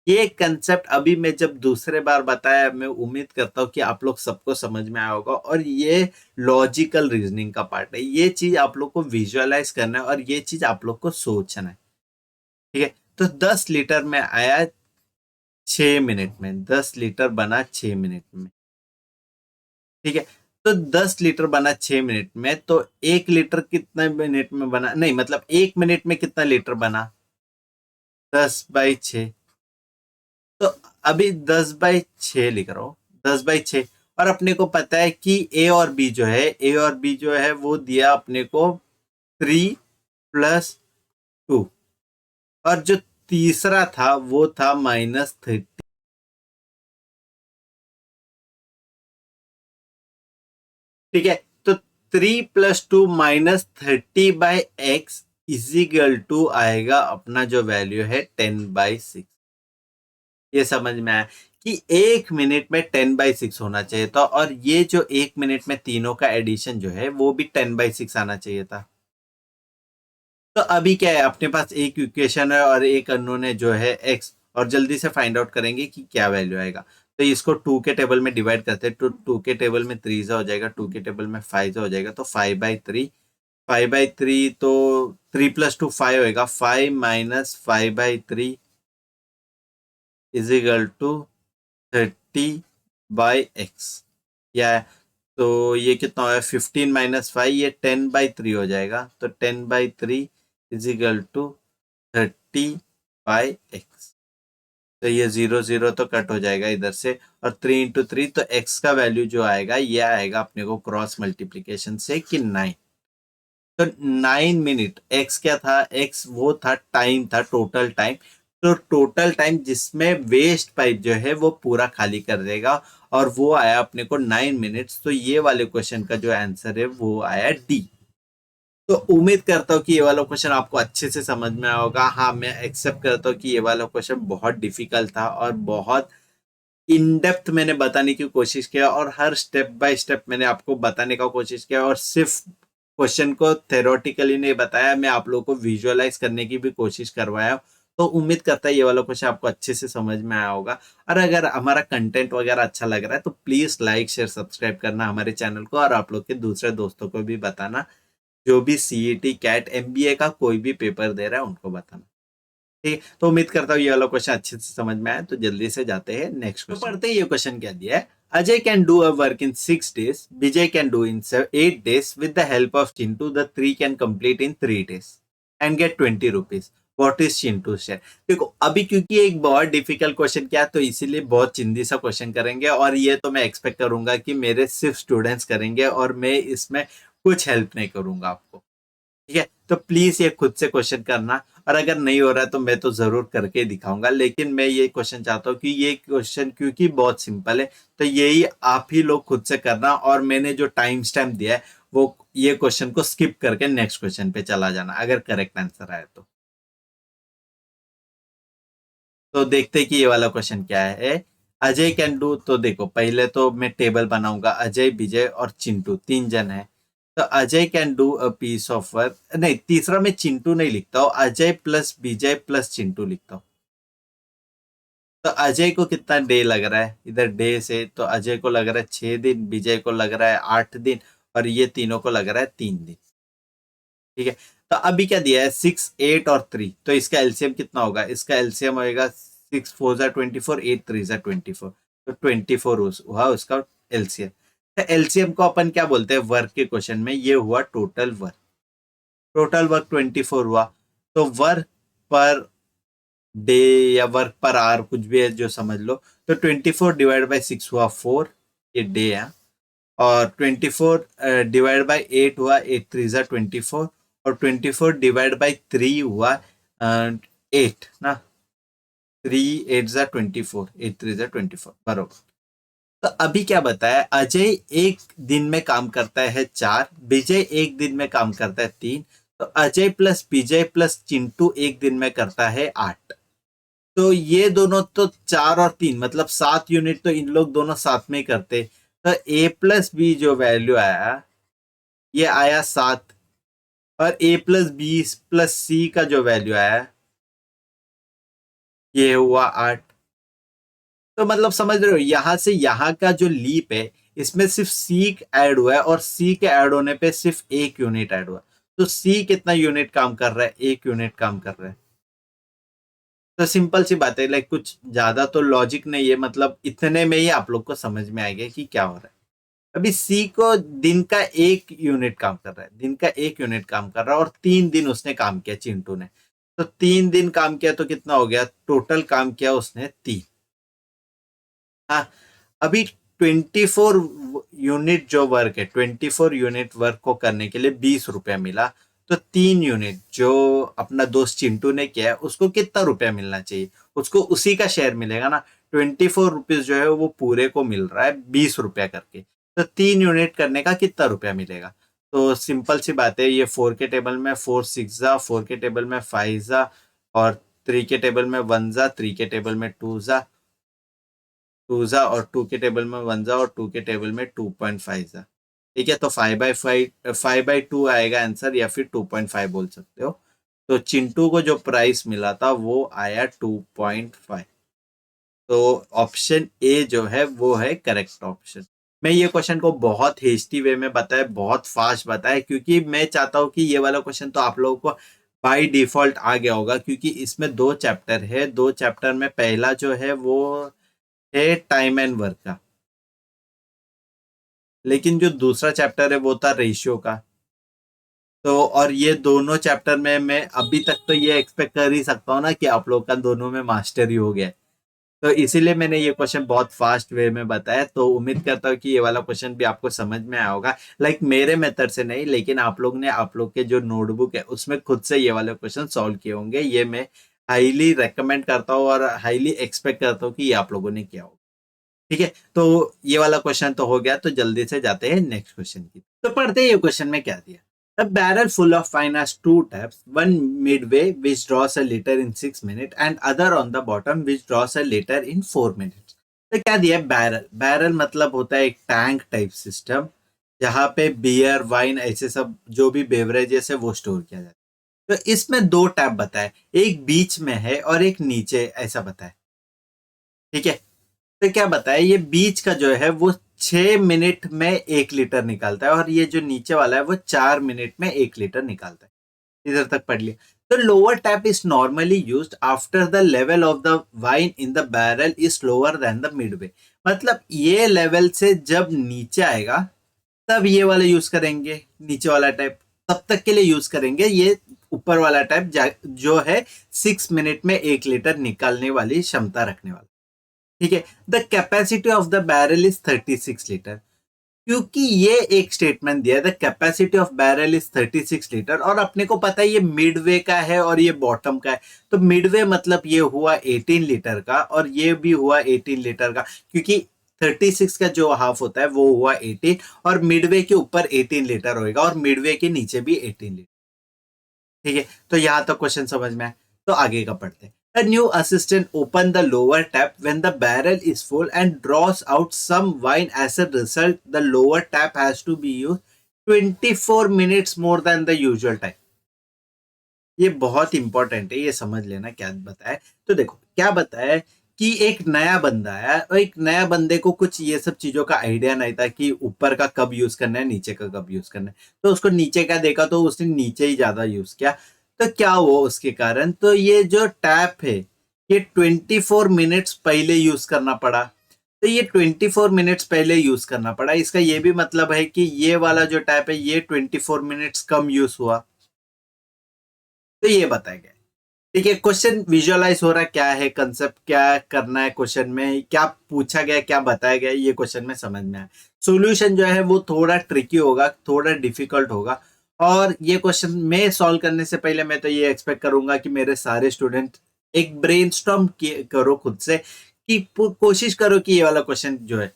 ये कंसेप्ट अभी मैं जब दूसरे बार बताया, मैं उम्मीद करता हूँ कि आप लोग सबको समझ में आया होगा, और ये लॉजिकल रीजनिंग का पार्ट है। ये चीज आप लोग को विजुअलाइज करना है और ये चीज आप लोग को सोचना है, ठीक है। तो 10 लीटर में आया 6 मिनट में, 10 लीटर बना 6 मिनट में, ठीक है। तो 10 लीटर बना 6 मिनट में, तो 1 लीटर कितना मिनट में बना, नहीं मतलब 1 मिनट में कितना लीटर बना, 10/6। तो अभी 10/6 लिख रहा हूँ, 10/6। और अपने को पता है कि ए और बी जो है वो दिया अपने को 3+2, और जो तीसरा था वो था -30। ठीक है, तो 3+2 -30/x इजिकल टू आएगा अपना जो वैल्यू है 10/6। ये समझ में आया कि 1 मिनट में 10/6 होना चाहिए था, और ये जो 1 मिनट में तीनों का एडिशन जो है वो भी 10/6 आना चाहिए था। तो अभी क्या है, अपने पास एक इक्वेशन है और एक अननोन है जो है x, और जल्दी से फाइंड आउट करेंगे कि क्या वैल्यू आएगा। तो इसको 2 के टेबल में डिवाइड करते हैं, तो 2 के टेबल में 3 से हो जाएगा, 2 के टेबल में 5 से हो जाएगा, तो 5/3। 5/3 तो 3+2 5 होएगा, 5 - 5/3 इज इक्वल टू 30/x। या तो ये कितना होगा, 15 - 5, ये 10/3 हो जाएगा, तो 10/3 इज इक्वल टू 30/x। तो ये 0 0 तो कट हो जाएगा इधर से, और 3 × 3, तो x का वैल्यू जो आएगा ये आएगा अपने को क्रॉस मल्टीप्लीकेशन से कि 9। तो 9 मिनट, x क्या था, x वो था टाइम, था टोटल टाइम। तो टोटल टाइम जिसमें वेस्ट पाइप जो है वो पूरा खाली कर देगा, और वो आया अपने को 9 मिनट्स। तो ये वाले क्वेश्चन का जो आंसर है वो आया डी। तो उम्मीद करता हूँ कि ये वाला क्वेश्चन आपको अच्छे से समझ में आया होगा। हाँ, मैं एक्सेप्ट करता हूँ कि ये वाला क्वेश्चन बहुत डिफिकल्ट था, और बहुत इन डेप्थ मैंने बताने की कोशिश किया, और हर स्टेप बाय स्टेप मैंने आपको बताने का कोशिश किया, और सिर्फ क्वेश्चन को थेरोटिकली नहीं बताया, मैं आप लोगों को विजुअलाइज करने की भी कोशिश करवाया। तो उम्मीद करता है ये वाला क्वेश्चन आपको अच्छे से समझ में आया होगा। और अगर हमारा कंटेंट वगैरह अच्छा लग रहा है तो प्लीज लाइक शेयर सब्सक्राइब करना हमारे चैनल को, और आप लोग के दूसरे दोस्तों को भी बताना, जो भी सीईटी कैट एमबीए का कोई भी पेपर दे रहा है उनको बताना। ठीक है, तो उम्मीद करता हूँ ये वाला क्वेश्चन अच्छे से समझ में आया। तो जल्दी से जाते हैं नेक्स्ट क्वेश्चन। तो पढ़ते ही ये क्वेश्चन क्या दिया है, Ajay can do a work in 6 days, Vijay can do in 8 days, with the help of Chintu the three can complete in 3 days and get 20 rupees. What is Chintu share. देखो अभी क्योंकि एक बहुत डिफिकल्ट क्वेश्चन क्या, तो इसीलिए बहुत चिंदी सा क्वेश्चन करेंगे, और ये तो मैं एक्सपेक्ट करूंगा कि मेरे सिर्फ स्टूडेंट्स करेंगे, और मैं इसमें कुछ हेल्प नहीं करूंगा आपको। ठीक है, तो प्लीज ये खुद से क्वेश्चन करना, और अगर नहीं हो रहा है तो मैं तो जरूर करके दिखाऊंगा, लेकिन मैं ये क्वेश्चन चाहता हूँ कि ये क्वेश्चन क्योंकि बहुत सिंपल है, तो यही आप ही लोग खुद से करना, और मैंने जो टाइम स्टैम्प दिया है वो ये क्वेश्चन को स्किप करके नेक्स्ट क्वेश्चन पे चला जाना अगर करेक्ट आंसर आए तो देखते हैं कि ये वाला क्वेश्चन क्या है। अजय कैन डू, तो देखो पहले तो मैं टेबल बनाऊंगा, अजय विजय और चिंटू 3 जन है। तो Ajay can do a piece of work, नहीं तीसरा मैं चिंटू नहीं लिखता हूँ, अजय प्लस विजय प्लस चिंटू लिखता हूँ। तो अजय को कितना डे लग रहा है, इधर डे से तो अजय को लग रहा है 6 दिन, विजय को लग रहा है 8 दिन, और ये तीनों को लग रहा है 3 दिन। ठीक है, तो अभी क्या दिया है, 6 8 और 3, तो इसका एलसीएम कितना होगा, इसका एलसीएम होगा 6 4 = 24, 8 3 = 24, तो 24 हुआ उसका एलसीएम। तो एलसीएम को अपन क्या बोलते हैं वर्क के क्वेश्चन में, ये हुआ टोटल वर्क। टोटल वर्क 24 हुआ, तो वर्क पर डे या वर्क पर आवर कुछ भी है जो समझ लो, तो 24 ÷ 6 हुआ 4, ये डे है। और 24 डिवाइड बाई 8 हुआ, 8 3 = 24, और 24 डिवाइड बाई 3 हुआ 8 ना, 3 8 = 24, 8 3 = 24 बरोबर। तो अभी क्या बताया, अजय एक दिन में काम करता है 4, विजय एक दिन में काम करता है 3, तो अजय प्लस विजय प्लस चिंटू एक दिन में करता है 8। तो ये दोनों तो 4 और 3 मतलब 7 यूनिट तो इन लोग दोनों साथ में ही करते। तो A+B जो वैल्यू आया ये आया 7, और A+B+C का जो वैल्यू आया ये हुआ 8। तो मतलब समझ रहे हो, यहां से यहाँ का जो लीप है इसमें सिर्फ C ऐड हुआ है, और C के ऐड होने पे सिर्फ 1 यूनिट ऐड हुआ। तो C कितना यूनिट काम कर रहा है, 1 यूनिट काम कर रहा है। तो सिंपल सी बात है, लाइक कुछ ज्यादा तो लॉजिक नहीं है, मतलब इतने में ही आप लोग को समझ में आएगा कि क्या हो रहा है। अभी सी को दिन का 1 यूनिट काम कर रहा है, दिन का 1 यूनिट काम कर रहा है, और 3 दिन उसने काम किया चिंटू ने। तो 3 दिन काम किया तो कितना हो गया, टोटल काम किया उसने 3। हाँ, अभी 24 यूनिट जो वर्क है, 24 यूनिट वर्क को करने के लिए 20 रुपया मिला। तो 3 यूनिट जो अपना दोस्त चिंटू ने किया है उसको कितना रुपया मिलना चाहिए, उसको उसी का शेयर मिलेगा ना। 24 रुपीज जो है वो पूरे को मिल रहा है 20 रुपया करके। तो 3 यूनिट करने का कितना रुपया मिलेगा। तो सिंपल सी बात है, ये 4 के टेबल में 4 6 जा, 4 के टेबल में 5 जा, और 3 के टेबल में 1 जा, 3 के टेबल में 2 जा, 2 जा, और 2 के टेबल में 1 जा, और 2 के टेबल में 2.5 जा। ठीक है, तो 5/2 आएगा आंसर, या फिर 2.5 बोल सकते हो। तो चिंटू को जो प्राइस मिला था वो आया 2.5। तो ऑप्शन ए जो है वो है करेक्ट ऑप्शन। मैं ये क्वेश्चन को बहुत हेस्टी वे में बताया, बहुत फास्ट बताया, क्योंकि मैं चाहता हूँ कि ये वाला क्वेश्चन तो आप लोगों को बाय डिफॉल्ट आ गया होगा, क्योंकि इसमें 2 चैप्टर है। 2 चैप्टर में पहला जो है वो है टाइम एंड वर्क का, लेकिन जो दूसरा चैप्टर है वो था रेशियो का। तो और ये दोनों चैप्टर में मैं अभी तक तो ये एक्सपेक्ट कर ही सकता हूँ ना कि आप लोग का दोनों में मास्टर ही हो गया है। तो इसीलिए मैंने ये क्वेश्चन बहुत फास्ट वे में बताया। तो उम्मीद करता हूँ कि ये वाला क्वेश्चन भी आपको समझ में आया होगा, लाइक मेरे मेथड से नहीं, लेकिन आप लोग ने आप लोग के जो नोटबुक है उसमें खुद से ये वाले क्वेश्चन सॉल्व किए होंगे। ये मैं हाईली रेकमेंड करता हूँ और हाईली एक्सपेक्ट करता हूँ कि ये आप लोगों ने किया होगा। ठीक है, तो ये वाला क्वेश्चन तो हो गया। तो जल्दी से जाते हैं नेक्स्ट क्वेश्चन की। तो पढ़ते हैं ये क्वेश्चन में क्या दिया। A barrel full of wine has two taps, one midway which draws a liter in 6 minutes and other on the bottom which draws a liter in 4 minutes. तो क्या दिया है, बैरल। बैरल मतलब होता है एक टैंक टाइप सिस्टम, जहाँ पे बियर वाइन ऐसे सब जो भी बेवरेजेस है वो स्टोर किया जाता है। तो इसमें 2 टैप बताए, एक बीच में है और एक नीचे, ऐसा बताए। ठीक है, तो क्या बताया, ये बीच का जो है वो 6 मिनट में 1 लीटर निकालता है, और ये जो नीचे वाला है वो 4 मिनट में 1 लीटर निकालता है। इधर तक पढ़ लिया। तो lower tap is normally used after the level of the wine in the barrel is lower than the Midway. मतलब ये लेवल से जब नीचे आएगा तब ये वाला यूज करेंगे, नीचे वाला टैप तब तक के लिए यूज करेंगे। ये ऊपर वाला टैप जो है 6 मिनट में 1 लीटर निकालने वाली क्षमता रखने वाला। ठीक है, the capacity of the barrel is 36 litre. क्योंकि ये एक स्टेटमेंट दिया है, the capacity of barrel is 36 litre, और अपने को पता है ये मिडवे का है और ये बॉटम का है। तो मिडवे मतलब ये हुआ 18 लीटर का, और ये भी हुआ 18 लीटर का, क्योंकि 36 का जो हाफ होता है वो हुआ 18, और मिडवे के ऊपर 18 लीटर होगा, और मिडवे के नीचे भी 18 लीटर। ठीक है, तो यहां तक क्वेश्चन समझ में आए। तो आगे का पढ़ते हैं। A new assistant opened the lower tap when the barrel is full and draws out some wine. As a result, the lower tap has to be used 24 minutes more than the usual time. ये बहुत important है, ये समझ लेना क्या बताया। तो देखो क्या बताया कि एक नया बंदा आया, और एक नया बंदे को कुछ ये सब चीजों का आइडिया नहीं था कि ऊपर का कब यूज करना है, नीचे का कब यूज करना है। तो उसको नीचे का देखा तो उसने नीचे ही ज्यादा यूज किया। तो क्या हुआ उसके कारण, तो ये जो टैप है ये 24 मिनट्स पहले यूज करना पड़ा। तो ये 24 मिनट्स पहले यूज करना पड़ा, इसका ये भी मतलब है कि ये वाला जो टैप है ये 24 मिनट्स कम यूज हुआ। तो ये बताया गया। ठीक है, क्वेश्चन विजुअलाइज हो रहा है, क्या है कंसेप्ट, क्या करना है क्वेश्चन में, क्या पूछा गया, क्या बताया गया, ये क्वेश्चन में समझ में आया। सॉल्यूशन जो है वो थोड़ा ट्रिकी होगा, थोड़ा डिफिकल्ट होगा। और ये क्वेश्चन में सॉल्व करने से पहले मैं तो ये एक्सपेक्ट करूंगा कि मेरे सारे स्टूडेंट एक ब्रेनस्टॉर्म करो खुद से, कि कोशिश करो कि ये वाला क्वेश्चन जो है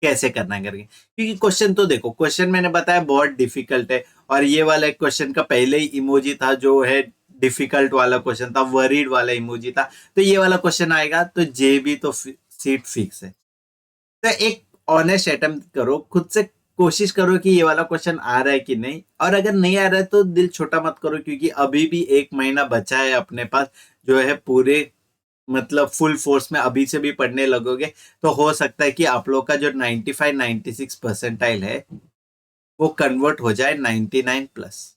कैसे करना है करके। क्योंकि क्वेश्चन तो देखो, क्वेश्चन मैंने बताया बहुत डिफिकल्ट है, और ये वाला क्वेश्चन का पहले ही इमोजी था जो है डिफिकल्ट वाला क्वेश्चन था, वरीड वाला इमोजी था। तो ये वाला क्वेश्चन आएगा तो जे भी तो सीट फिक्स है। तो एक ऑनेस्ट अटेम्प्ट करो खुद से, कोशिश करो कि ये वाला क्वेश्चन आ रहा है कि नहीं। और अगर नहीं आ रहा है तो दिल छोटा मत करो, क्योंकि अभी भी 1 महीना बचा है अपने पास, जो है पूरे मतलब फुल फोर्स में अभी से भी पढ़ने लगोगे तो हो सकता है कि आप लोग का जो 95-96 परसेंटाइल है वो कन्वर्ट हो जाए 99+।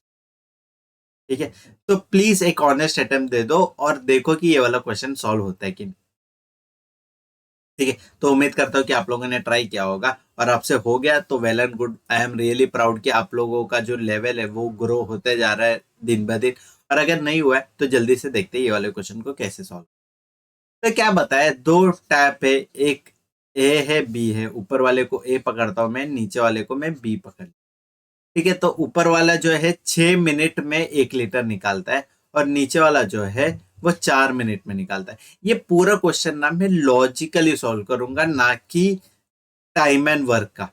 ठीक है, तो प्लीज एक ऑनेस्ट अटेम्प्ट दे दो और देखो कि ये वाला क्वेश्चन सॉल्व होता है कि नहीं। ठीक है, तो उम्मीद करता हूँ कि आप लोगों ने ट्राई किया होगा और आपसे हो गया तो well and good. I am really proud कि आप लोगों का जो लेवल है वो ग्रो होते जा रहा है दिन ब दिन। और अगर नहीं हुआ है तो जल्दी से देखते हैं ये वाले क्वेश्चन को कैसे सॉल्व। तो क्या बताया, दो टैप है, एक ए है बी है, ऊपर वाले को ए पकड़ता हूं मैं, नीचे वाले को मैं बी पकड़। ठीक है, तो ऊपर वाला जो है 6 मिनट में 1 लीटर निकालता है और नीचे वाला जो है वो 4 मिनट में निकालता है। ये पूरा क्वेश्चन ना मैं लॉजिकली सॉल्व करूंगा, ना कि टाइम एंड वर्क का।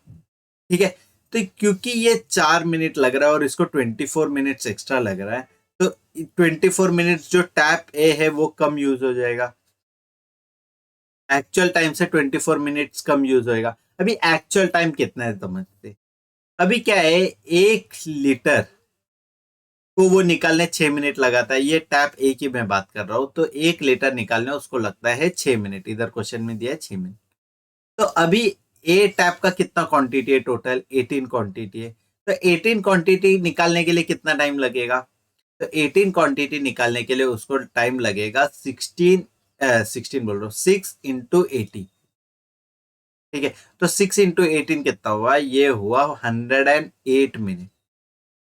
ठीक है, तो क्योंकि ये 4 मिनट लग रहा है और इसको 24 मिनट्स एक्स्ट्रा लग रहा है, तो 24 मिनट्स जो टैप ए है वो कम यूज हो जाएगा, एक्चुअल टाइम से 24 मिनट्स कम यूज होएगा। अभी एक्चुअल टाइम कितना है समझते। अभी क्या है, 1 लीटर को वो निकालने 6 मिनट लगाता है, ये टैप ए की मैं बात कर रहा हूं, तो 1 लीटर निकालने उसको लगता है 6 मिनट, इधर क्वेश्चन में दिया है 6 मिनट। तो अभी ए टैप का कितना क्वांटिटी है, टोटल 18 क्वांटिटी है, तो 18 क्वांटिटी निकालने के लिए कितना टाइम लगेगा, तो 18 क्वांटिटी निकालने के लिए उसको टाइम लगेगा 16 बोल रहा हूँ 6 × 18। ठीक है, तो 6 × 18 कितना हुआ, ये हुआ 108 मिनट।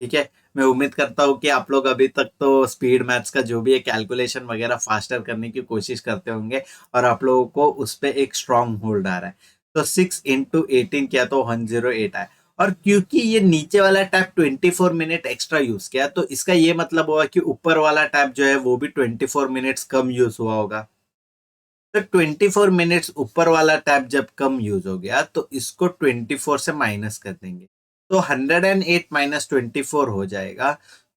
ठीक है, मैं उम्मीद करता हूँ कि आप लोग अभी तक तो स्पीड मैथ्स का जो भी है कैलकुलेशन वगैरह फास्टर करने की कोशिश करते होंगे और आप लोगों को उस पर एक स्ट्रांग होल्ड आ रहा है। तो 6 × 18 किया तो 108 आया। और क्योंकि ये नीचे वाला टैप 24 मिनट एक्स्ट्रा यूज किया, तो इसका ये मतलब हुआ कि ऊपर वाला टैप जो है वो भी 24 मिनट्स कम यूज हुआ होगा। तो 24 मिनट्स ऊपर वाला टैप जब कम यूज हो गया तो इसको 24 से माइनस कर देंगे, तो 108 माइनस 24 हो जाएगा।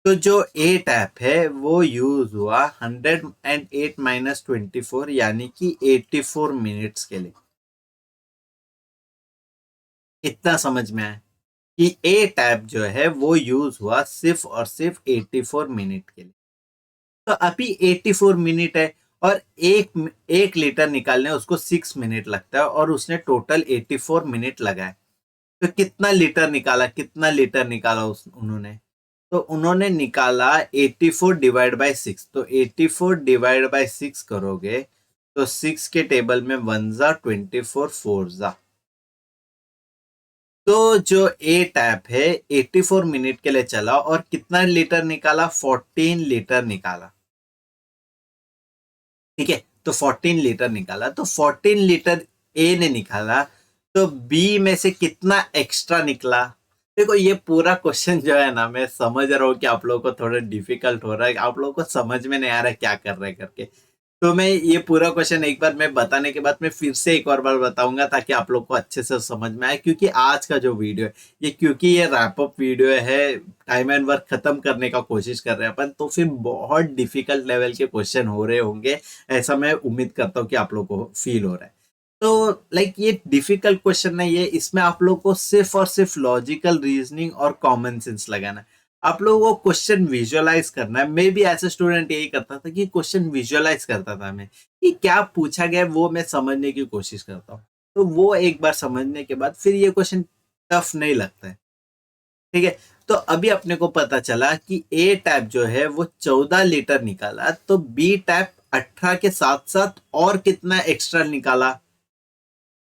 तो जो ए टैप है वो यूज हुआ 108 माइनस 24 यानी कि 84 मिनट्स के लिए। इतना समझ में आया कि ए टैप जो है वो यूज हुआ सिर्फ और सिर्फ 84 मिनट के लिए। तो अभी 84 मिनट है और एक एक लीटर निकालने उसको 6 मिनट लगता है और उसने टोटल 84 मिनट लगाए। तो कितना लीटर निकाला, कितना लीटर निकाला उन्होंने, तो उन्होंने निकाला 84 डिवाइड बाय 6। तो 84 डिवाइड बाय 6 करोगे तो 6 के टेबल में 1 जा 24 4 जा। तो जो ए टैप है 84 मिनट के लिए चला और कितना लीटर निकाला, 14 लीटर निकाला। ठीक है, तो 14 लीटर निकाला, तो 14 लीटर ए ने निकाला, तो बी में से कितना एक्स्ट्रा निकला। देखो ये पूरा क्वेश्चन जो है ना, मैं समझ रहा हूँ कि आप लोगों को थोड़ा डिफिकल्ट हो रहा है, आप लोगों को समझ में नहीं आ रहा है क्या कर रहे हैं करके। तो मैं ये पूरा क्वेश्चन एक बार मैं बताने के बाद मैं फिर से एक और बार बताऊंगा ताकि आप लोग को अच्छे से समझ में आए, क्योंकि आज का जो वीडियो है ये, क्योंकि ये रैप अप वीडियो है, टाइम एंड वर्क खत्म करने का कोशिश कर रहे हैं अपन, तो फिर बहुत डिफिकल्ट लेवल के क्वेश्चन हो रहे होंगे, ऐसा मैं उम्मीद करता हूँ कि आप लोग को फील हो रहा है। तो लाइक ये डिफिकल्ट क्वेश्चन नहीं है, इसमें आप लोग को सिर्फ और सिर्फ लॉजिकल रीजनिंग और कॉमन सेंस लगाना है। आप लोगों को क्वेश्चन विजुअलाइज करना है। मैं भी एज ए स्टूडेंट यही करता था कि क्वेश्चन विजुअलाइज करता था मैं, कि क्या पूछा गया वो मैं समझने की कोशिश करता हूँ। तो वो एक बार समझने के बाद फिर ये क्वेश्चन टफ नहीं लगता है। ठीक है, तो अभी अपने को पता चला कि ए टैप जो है वो 14 लीटर निकाला, तो बी टैप 18 के साथ साथ और कितना एक्स्ट्रा निकाला,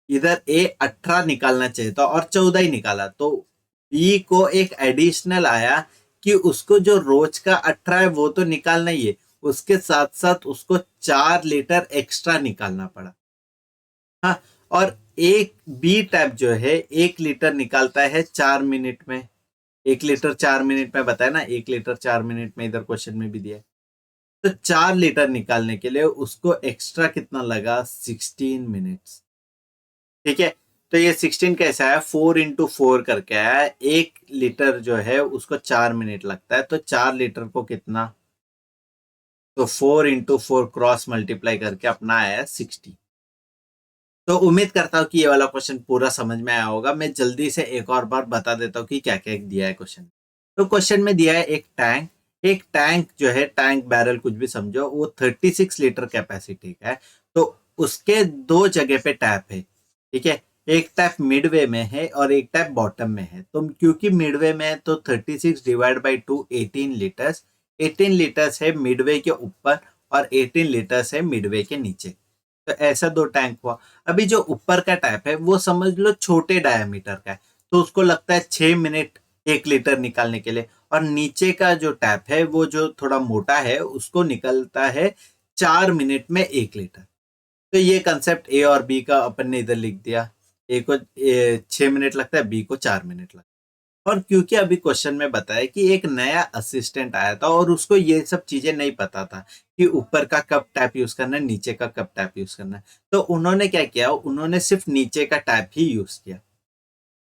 इधर ए 18 निकालना चाहिए था और 14 ही निकाला, तो बी को एक एडिशनल आया कि उसको जो रोज का 18 है वो तो निकालना ही है, उसके साथ साथ उसको 4 लीटर एक्स्ट्रा निकालना पड़ा। हाँ, और एक बी टैप जो है 1 लीटर निकालता है 4 मिनट में। 1 लीटर 4 मिनट में बताया ना, 1 लीटर 4 मिनट में, इधर क्वेश्चन में भी दिया है। तो 4 लीटर निकालने के लिए उसको एक्स्ट्रा कितना लगा, 16 मिनट्स। ठीक है, तो ये 16 कैसा है, 4 × 4 करके आया है। 1 लीटर जो है उसको 4 मिनट लगता है, तो 4 लीटर को कितना, तो 4 × 4 क्रॉस मल्टीप्लाई करके अपना आया है 60। तो उम्मीद करता हूँ कि ये वाला क्वेश्चन पूरा समझ में आया होगा। मैं जल्दी से एक और बार बता देता हूँ कि क्या क्या दिया है क्वेश्चन। तो क्वेश्चन में दिया है एक टैंक जो है, टैंक बैरल कुछ भी समझो, वो 36 लीटर कैपेसिटी का है। तो उसके दो जगह पे टैप है। ठीक है, एक टैप मिडवे में है और एक टैप बॉटम में है। तो क्योंकि मिडवे में है तो 36 डिवाइड बाई 2 18 लीटर्स। 18 लीटर्स है मिडवे के ऊपर और 18 लीटर्स है मिडवे के नीचे। तो ऐसा 2 टैंक हुआ। अभी जो ऊपर का टैप है वो समझ लो छोटे डायमीटर का है, तो उसको लगता है 6 मिनट 1 लीटर निकालने के लिए, और नीचे का जो टैप है वो जो थोड़ा मोटा है उसको निकलता है 4 मिनट में 1 लीटर। तो ये कंसेप्ट ए और बी का अपन ने इधर लिख दिया। ए को 6 मिनट लगता है, बी को 4 मिनट लगता है। और क्योंकि अभी क्वेश्चन में बताया कि एक नया असिस्टेंट आया था और उसको ये सब चीजें नहीं पता था कि ऊपर का कब टैप यूज करना है, नीचे का कब टैप यूज करना है, तो उन्होंने क्या किया, उन्होंने सिर्फ नीचे का टैप ही यूज किया।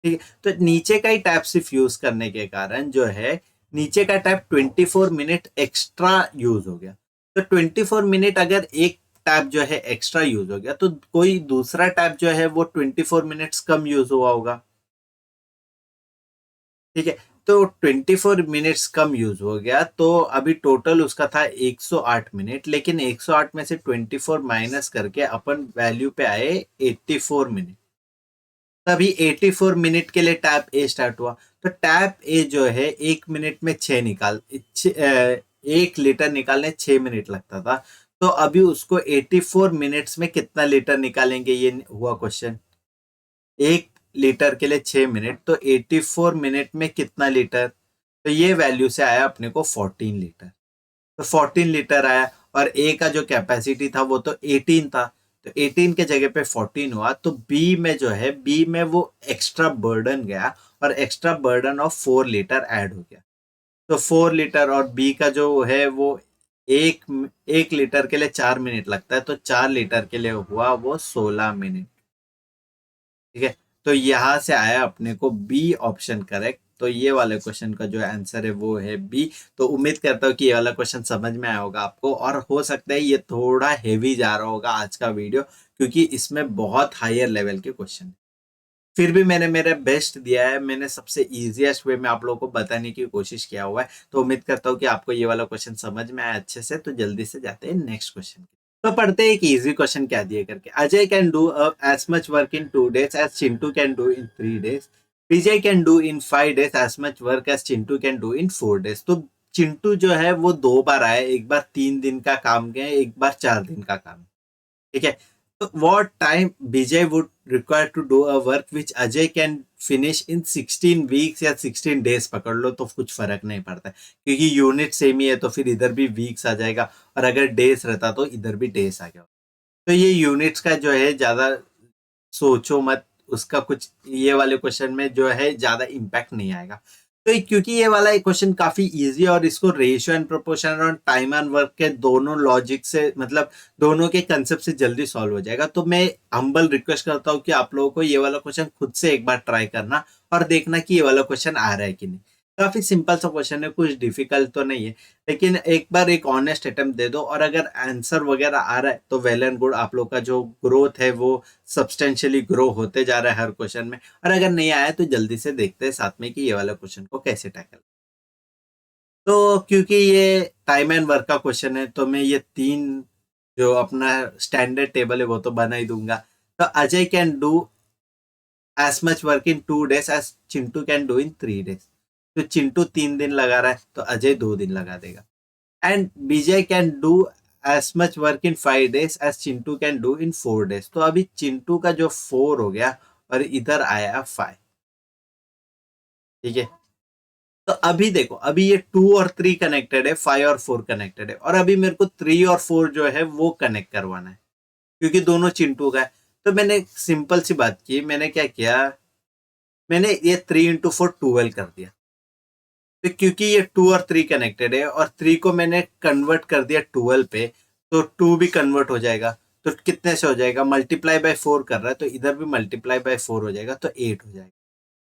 ठीक है, तो नीचे का ही टैप सिर्फ यूज करने के कारण जो है नीचे का टैप 24 मिनट एक्स्ट्रा यूज हो गया। तो 24 मिनट अगर एक टैप जो है एक्स्ट्रा यूज हो गया तो कोई दूसरा टैप जो है वो 24 मिनट्स कम यूज हुआ होगा। ठीक है, तो 24 मिनट्स कम यूज हो गया, तो अभी टोटल उसका था 108 मिनट, लेकिन 108 में से 24 माइनस करके अपन वैल्यू पे आए 84 मिनट। तभी 84 मिनट के लिए टैप ए स्टार्ट हुआ। तो टैप ए जो है 1 मिनट में 1 लीटर निकालने 6 मिनट लगता था, तो अभी उसको 84 मिनट्स में कितना लीटर निकालेंगे, ये हुआ क्वेश्चन। 1 लीटर के लिए 6 मिनट, तो 84 मिनट में कितना लीटर, तो ये वैल्यू से आया अपने को 14 लीटर। तो 14 लीटर आया, और ए का जो कैपेसिटी था वो तो 18 था, तो 18 के जगह पे 14 हुआ, तो बी में जो है, बी में वो एक्स्ट्रा बर्डन गया, और extra burden of 4 litre add हो गया। तो 4 लीटर, और बी का जो है वो एक 1 लीटर के लिए 4 मिनट लगता है, तो 4 लीटर के लिए हुआ वो 16 मिनट। ठीक है, तो यहां से आया अपने को बी ऑप्शन करेक्ट। तो ये वाले क्वेश्चन का जो आंसर है वो है बी। तो उम्मीद करता हूँ कि ये वाला क्वेश्चन समझ में आया होगा आपको, और हो सकता है ये थोड़ा हेवी जा रहा होगा आज का वीडियो, क्योंकि इसमें बहुत हायर लेवल के क्वेश्चन। फिर भी मैंने मेरा बेस्ट दिया है, मैंने सबसे इजीएस्ट वे में आप लोगों को बताने की कोशिश किया हुआ है। तो उम्मीद करता हूँ कि आपको ये वाला क्वेश्चन समझ में आया अच्छे से। तो जल्दी से जाते हैं नेक्स्ट क्वेश्चन। तो पढ़ते हैं एक इजी क्वेश्चन क्या दिए करके। Ajay can do as much work in 2 days as Chintu can do in 3 days। Vijay can do in 5 days as much work as Chintu can do in 4 days। तो चिंटू जो है वो 2 बार आया, एक बार 3 दिन का काम किया, एक बार 4 दिन का काम। ठीक है, तो what time Vijay would require to do a work which Ajay can finish in 16 weeks या 16 days, पकड़ लो तो कुछ फर्क नहीं पड़ता है, क्योंकि यूनिट सेम ही है, तो फिर इधर भी वीक्स आ जाएगा, और अगर डेज रहता तो इधर भी डेज आ गया। तो ये यूनिट्स का जो है ज्यादा सोचो मत, उसका कुछ ये वाले क्वेश्चन में जो है ज्यादा इम्पैक्ट नहीं आएगा। तो क्योंकि ये वाला क्वेश्चन काफी इजी है, और इसको रेशियो एंड प्रोपोर्शन और टाइम एंड वर्क के दोनों लॉजिक से, मतलब दोनों के कंसेप्ट से जल्दी सॉल्व हो जाएगा, तो मैं हम्बल रिक्वेस्ट करता हूँ कि आप लोगों को ये वाला क्वेश्चन खुद से एक बार ट्राई करना, और देखना कि ये वाला क्वेश्चन आ रहा है कि नहीं। काफी सिंपल सा क्वेश्चन है, कुछ डिफिकल्ट तो नहीं है, लेकिन एक बार एक ऑनेस्ट अटेम्प्ट दे दो, और अगर आंसर वगैरह आ रहा है तो वेल एंड गुड, आप लोग का जो ग्रोथ है वो सब्सटेंशियली ग्रो होते जा रहा है हर क्वेश्चन में। और अगर नहीं आया तो जल्दी से देखते हैं साथ में कि ये वाला क्वेश्चन को कैसे टैकल। तो क्योंकि ये टाइम एंड वर्क का क्वेश्चन है, तो मैं ये 3 जो अपना स्टैंडर्ड टेबल है वो तो बना ही दूंगा। तो Ajay can do as much work in 2 days as Chintu can do in 3 days। तो चिंटू 3 दिन लगा रहा है, तो अजय 2 दिन लगा देगा। And Vijay can do as much work in 5 days as Chintu can do in 4 days। तो अभी चिंटू का जो 4 हो गया, और इधर आया 5। ठीक है, तो अभी देखो, अभी ये 2 और 3 कनेक्टेड है, 5 और 4 कनेक्टेड है, और अभी मेरे को 3 और 4 जो है वो कनेक्ट करवाना है, क्योंकि दोनों चिंटू का है। तो मैंने सिंपल सी बात की, मैंने क्या किया, मैंने ये 3 into 4 12 कर दिया। तो क्योंकि ये 2 और 3 कनेक्टेड है, और 3 को मैंने कन्वर्ट कर दिया 12 पे, तो 2 भी कन्वर्ट हो जाएगा। तो कितने से हो जाएगा, मल्टीप्लाई बाय 4 कर रहा है, तो इधर भी मल्टीप्लाई बाय 4 हो जाएगा, तो 8 हो जाएगा।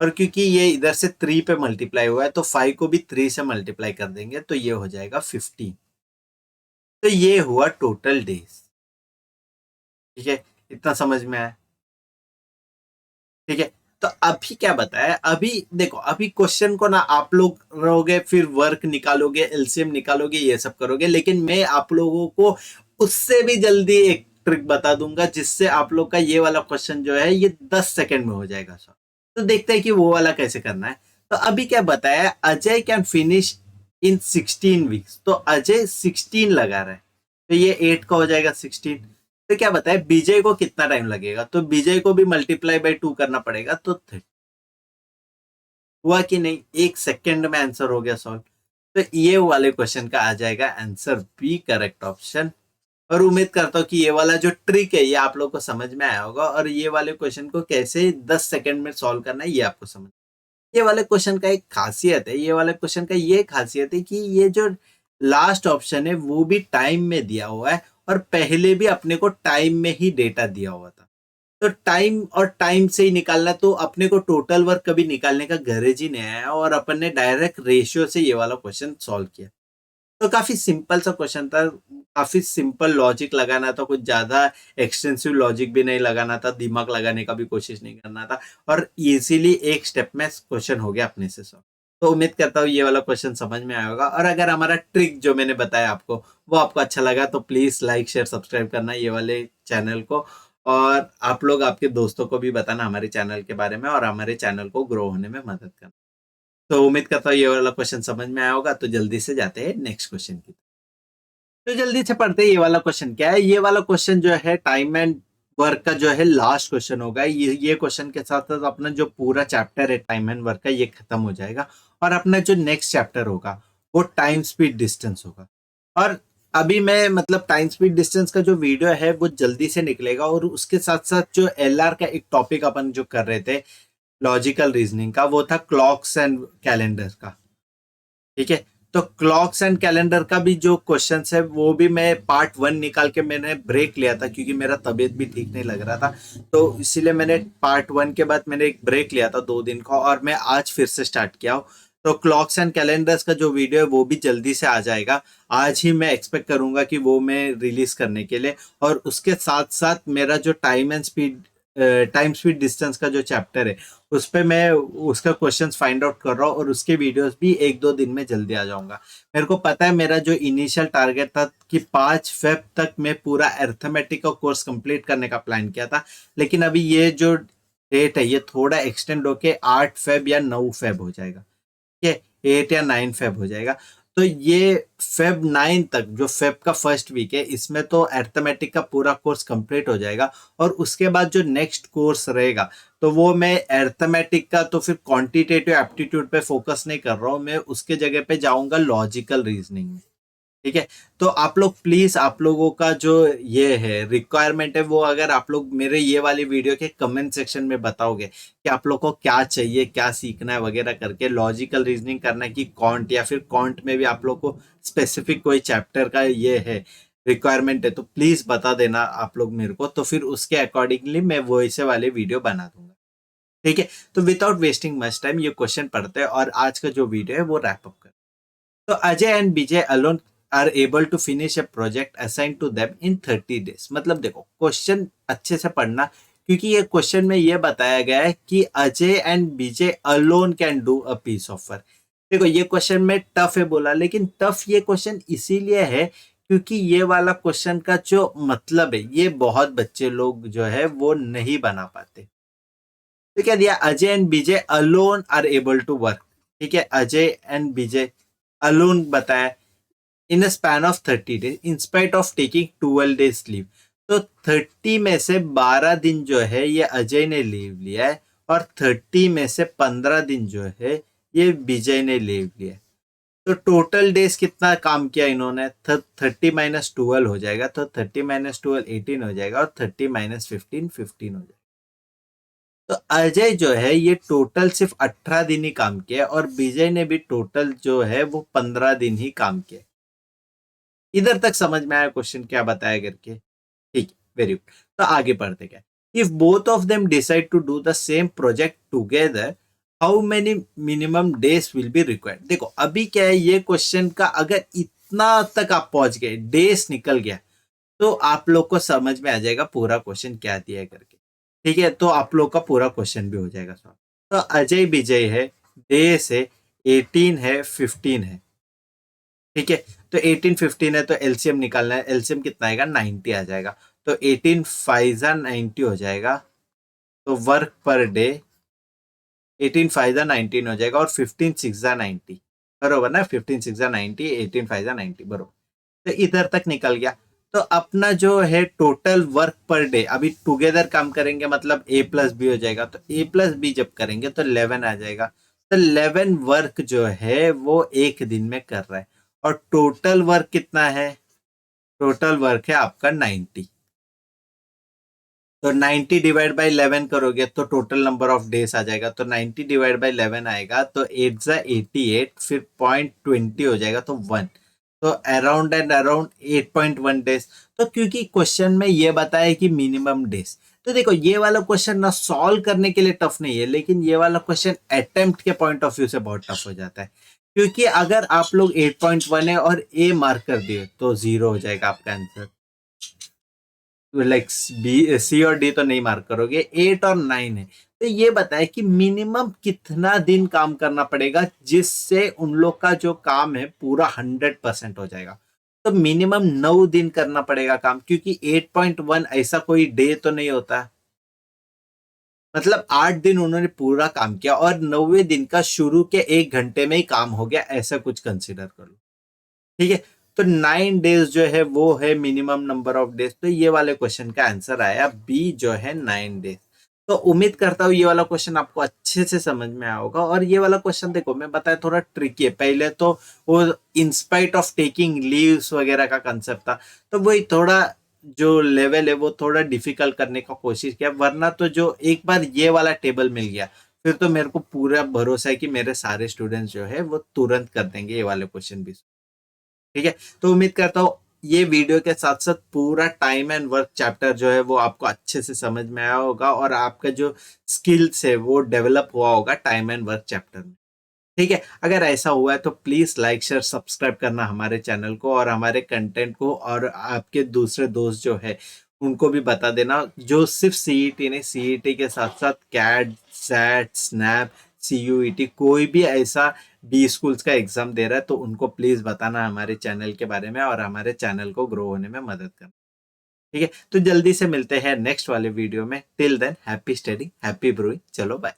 और क्योंकि ये इधर से 3 पे मल्टीप्लाई हुआ है, तो 5 को भी 3 से मल्टीप्लाई कर देंगे, तो ये हो जाएगा 15। तो ये हुआ टोटल डेज। ठीक है, इतना समझ में आया। ठीक है, तो अभी क्या बताया, अभी देखो, अभी क्वेश्चन को ना आप लोग रहोगे, फिर वर्क निकालोगे, एलसीएम निकालोगे, ये सब करोगे, लेकिन मैं आप लोगों को उससे भी जल्दी एक ट्रिक बता दूंगा, जिससे आप लोग का ये वाला क्वेश्चन जो है ये 10 सेकंड में हो जाएगा सर। तो देखते हैं कि वो वाला कैसे करना है। तो अभी क्या बताया, Ajay can finish in 16 weeks. तो अजय 16 लगा रहा है, तो ये 8 का हो जाएगा 16। तो क्या बताए बीजे को कितना टाइम लगेगा, तो बीजे को भी मल्टीप्लाई बाय 2 करना पड़ेगा, तो हुआ कि नहीं, 1 सेकेंड में आंसर हो गया सॉल्व। तो ये वाले क्वेश्चन का आ जाएगा आंसर बी करेक्ट ऑप्शन। और उम्मीद करता हूँ कि ये वाला जो ट्रिक है ये आप लोग को समझ में आया होगा, और ये वाले क्वेश्चन को कैसे 10 सेकेंड में सॉल्व करना है ये आपको समझ। ये वाले क्वेश्चन का एक खासियत है, ये वाले क्वेश्चन का ये खासियत है कि ये जो लास्ट ऑप्शन है वो भी टाइम में दिया हुआ है, और पहले भी अपने को टाइम में ही डेटा दिया हुआ था। तो टाइम और टाइम से ही निकालना, तो अपने को टोटल वर्क कभी निकालने का गरज ही नहीं आया, और अपन ने डायरेक्ट रेशियो से ये वाला क्वेश्चन सॉल्व किया। तो काफी सिंपल सा क्वेश्चन था, काफी सिंपल लॉजिक लगाना था, कुछ ज्यादा एक्सटेंसिव लॉजिक भी नहीं लगाना था, दिमाग लगाने का भी कोशिश नहीं करना था, और इजीली एक स्टेप में क्वेश्चन हो गया अपने से सॉल्व। तो उम्मीद करता हूँ ये वाला क्वेश्चन समझ में आया होगा, और अगर हमारा ट्रिक जो मैंने बताया आपको वो आपको अच्छा लगा तो प्लीज लाइक शेयर सब्सक्राइब करना ये वाले चैनल को, और आप लोग आपके दोस्तों को भी बताना हमारे चैनल के बारे में, और हमारे चैनल को ग्रो होने में मदद करना। तो उम्मीद करता हूँ ये वाला क्वेश्चन समझ में आया होगा, तो जल्दी से जाते हैं नेक्स्ट क्वेश्चन की। तो जल्दी से पढ़ते हैं ये वाला क्वेश्चन क्या है। ये वाला क्वेश्चन जो है टाइम एंड वर्क का जो है लास्ट क्वेश्चन होगा। ये क्वेश्चन के साथ साथ अपना जो पूरा चैप्टर है टाइम एंड वर्क का ये खत्म हो जाएगा, और अपना जो नेक्स्ट चैप्टर होगा वो टाइम स्पीड डिस्टेंस होगा। और अभी मैं मतलब टाइम स्पीड डिस्टेंस का जो वीडियो है वो जल्दी से निकलेगा, और उसके साथ साथ जो एलआर का एक टॉपिक अपन जो कर रहे थे लॉजिकल रीजनिंग का, वो था क्लॉक्स एंड कैलेंडर का। ठीक है, तो क्लॉक्स एंड कैलेंडर का भी जो क्वेश्चन है वो भी मैं पार्ट 1 निकाल के मैंने ब्रेक लिया था, क्योंकि मेरा तबीयत भी ठीक नहीं लग रहा था, तो इसीलिए मैंने पार्ट 1 के बाद मैंने एक ब्रेक लिया था 2 दिन का, और मैं आज फिर से स्टार्ट किया हूँ। तो क्लॉक्स एंड कैलेंडर्स का जो वीडियो है वो भी जल्दी से आ जाएगा। आज ही मैं एक्सपेक्ट करूंगा कि वो मैं रिलीज करने के लिए, और उसके साथ साथ मेरा जो टाइम स्पीड डिस्टेंस का जो चैप्टर है उस पे मैं उसका क्वेश्चंस फाइंड आउट कर रहा हूँ, और उसके वीडियोस भी 1-2 दिन में जल्दी आ जाऊंगा। मेरे को पता है मेरा जो इनिशियल टारगेट था कि 5 फेब तक मैं पूरा अर्थमेटिक का कोर्स कंप्लीट करने का प्लान किया था, लेकिन अभी ये जो डेट है ये थोड़ा एक्सटेंड होके 8 फेब या 9 फेब हो जाएगा। ठीक है, 8 या 9 फेब हो जाएगा। तो ये फेब 9 तक जो फेब का फर्स्ट वीक है इसमें तो अर्थमेटिक का पूरा कोर्स कंप्लीट हो जाएगा, और उसके बाद जो नेक्स्ट कोर्स रहेगा तो वो मैं अर्थमेटिक का तो फिर क्वांटिटेटिव एप्टीट्यूड पे फोकस नहीं कर रहा हूँ, मैं उसके जगह पे जाऊंगा लॉजिकल रीजनिंग में। ठीक है, तो आप लोग प्लीज आप लोगों का जो ये है रिक्वायरमेंट है वो अगर आप लोग मेरे ये वाली वीडियो के कमेंट सेक्शन में बताओगे कि आप लोग को क्या चाहिए, क्या सीखना है वगैरह करके, लॉजिकल रीजनिंग करना है कि कॉन्ट, या फिर कॉन्ट में भी आप लोग को स्पेसिफिक कोई चैप्टर का ये है रिक्वायरमेंट है, तो प्लीज बता देना आप लोग मेरे को, तो फिर उसके अकॉर्डिंगली मैं वो ऐसे वाले वीडियो बना दूंगा। ठीक है, तो विदाउट वेस्टिंग मच टाइम ये क्वेश्चन पढ़ते हैं और आज का जो वीडियो है वो रैप अप कर। तो Ajay and Vijay alone are able to finish a project assign to them in 30 days। मतलब देखो क्वेश्चन अच्छे से पढ़ना, क्योंकि ये क्वेश्चन में ये बताया गया है कि Ajay and Vijay alone can do a piece of work. देखो ये क्वेश्चन में टफ है बोला, लेकिन टफ ये क्वेश्चन इसीलिए है क्योंकि ये वाला क्वेश्चन का जो मतलब है ये बहुत बच्चे लोग जो है वो नहीं बना पाते। तो क्या दिया, Ajay and Vijay alone are able to work. ठीक है, अजय एंड विजय अलोन बताया in a span of 30 days in spite of taking 12 days leave. तो 30 में से 12 दिन जो है ये अजय ने लीव लिया है, और 30 में से 15 दिन जो है ये विजय ने लीव लिया है। तो टोटल डेज कितना काम किया इन्होंने, 30 - 12 हो जाएगा, तो 30 - 12 18 हो जाएगा, और 30 - 15 15 हो जाएगा। तो अजय जो है ये टोटल सिर्फ 18 दिन ही काम किया, और विजय ने भी टोटल जो है वो 15 दिन ही काम किया। इधर तक समझ में आया क्वेश्चन क्या बताया करके? ठीक है, वेरी गुड। तो आगे पढ़ते क्या, if both of them decide to do the same project together how many minimum days will be required. देखो अभी क्या है, ये क्वेश्चन का अगर इतना तक आप पहुंच गए, डेज निकल गया, तो आप लोग को समझ में आ जाएगा पूरा क्वेश्चन क्या दिया है करके। ठीक है, तो आप लोग का पूरा क्वेश्चन भी हो जाएगा सॉल्व। तो अजय विजय है, डेज है 18 है 15 है। ठीक है, तो 18 15 है तो एलसीएम निकालना है, एलसीएम कितना आएगा 90 आ जाएगा, तो 18 फाइजा 90 हो जाएगा। तो वर्क पर डे 18 फाइजा 19 हो जाएगा, और 15 सिक्सा 90 बरोबर ना, 15 सिक्सा 90 18 फाइजा 90 बरोबर। तो इधर तक निकल गया। तो अपना जो है टोटल वर्क पर डे, अभी टुगेदर काम करेंगे मतलब ए प्लस बी हो जाएगा, तो ए प्लस बी जब करेंगे तो 11 आ जाएगा। तो 11 वर्क जो है वो एक दिन में कर रहा है, और टोटल वर्क कितना है, टोटल वर्क है आपका 90। तो 90 डिवाइड बाई 11 करोगे तो टोटल नंबर ऑफ डेज आ जाएगा, तो 90 डिवाइड बाई 11 आएगा, तो 8 जा 88, फिर 0.20 हो जाएगा तो 1। तो अराउंड एंड अराउंड 8.1 डेज। तो क्योंकि क्वेश्चन में ये बताया कि मिनिमम डेज, तो देखो ये वाला क्वेश्चन ना सॉल्व करने के लिए टफ नहीं है, लेकिन ये वाला क्वेश्चन अटेम्प्ट के पॉइंट ऑफ व्यू से बहुत टफ हो जाता है। क्योंकि अगर आप लोग 8.1 है और ए मार्क कर दिए तो 0 हो जाएगा आपका आंसर। लाइक बी सी और डी तो नहीं मार्क करोगे, 8 और 9 है। तो ये बताए कि मिनिमम कितना दिन काम करना पड़ेगा जिससे उन लोग का जो काम है पूरा 100% हो जाएगा। तो मिनिमम 9 दिन करना पड़ेगा काम, क्योंकि 8.1 ऐसा कोई डे तो नहीं होता, मतलब 8 दिन उन्होंने पूरा काम किया और 9वें दिन का शुरू के 1 घंटे में ही काम हो गया, ऐसा कुछ कंसिडर कर लो। ठीक है, तो 9 डेज जो है वो है मिनिमम नंबर ऑफ डेज। तो ये वाले क्वेश्चन का आंसर आया बी जो है 9 डेज। तो उम्मीद करता हूँ ये वाला क्वेश्चन आपको अच्छे से समझ में आया होगा। और ये वाला क्वेश्चन देखो मैं बताया थोड़ा ट्रिकी है, पहले तो वो इंस्पाइट ऑफ टेकिंग लीव्स वगैरह का कंसेप्ट था, तो वही थोड़ा जो लेवल है वो थोड़ा डिफिकल्ट करने का कोशिश किया, वरना तो जो एक बार ये वाला टेबल मिल गया फिर तो मेरे को पूरा भरोसा है कि मेरे सारे स्टूडेंट्स जो है वो तुरंत कर देंगे ये वाले क्वेश्चन भी। ठीक है, तो उम्मीद करता हूँ ये वीडियो के साथ साथ पूरा टाइम एंड वर्क चैप्टर जो है वो आपको अच्छे से समझ में आया होगा, और आपका जो स्किल्स है वो डेवलप हुआ होगा टाइम एंड वर्क चैप्टर में। ठीक है, अगर ऐसा हुआ है तो प्लीज लाइक शेयर सब्सक्राइब करना हमारे चैनल को और हमारे कंटेंट को, और आपके दूसरे दोस्त जो है उनको भी बता देना जो सिर्फ सीईटी नहीं, सीईटी के साथ साथ कैट, सैट, स्नैप, सीयूईटी कोई भी ऐसा बी स्कूल्स का एग्जाम दे रहा है, तो उनको प्लीज बताना हमारे चैनल के बारे में और हमारे चैनल को ग्रो होने में मदद करना। ठीक है, तो जल्दी से मिलते हैं नेक्स्ट वाले वीडियो में। Till than happy study, happy brewing, चलो बाय।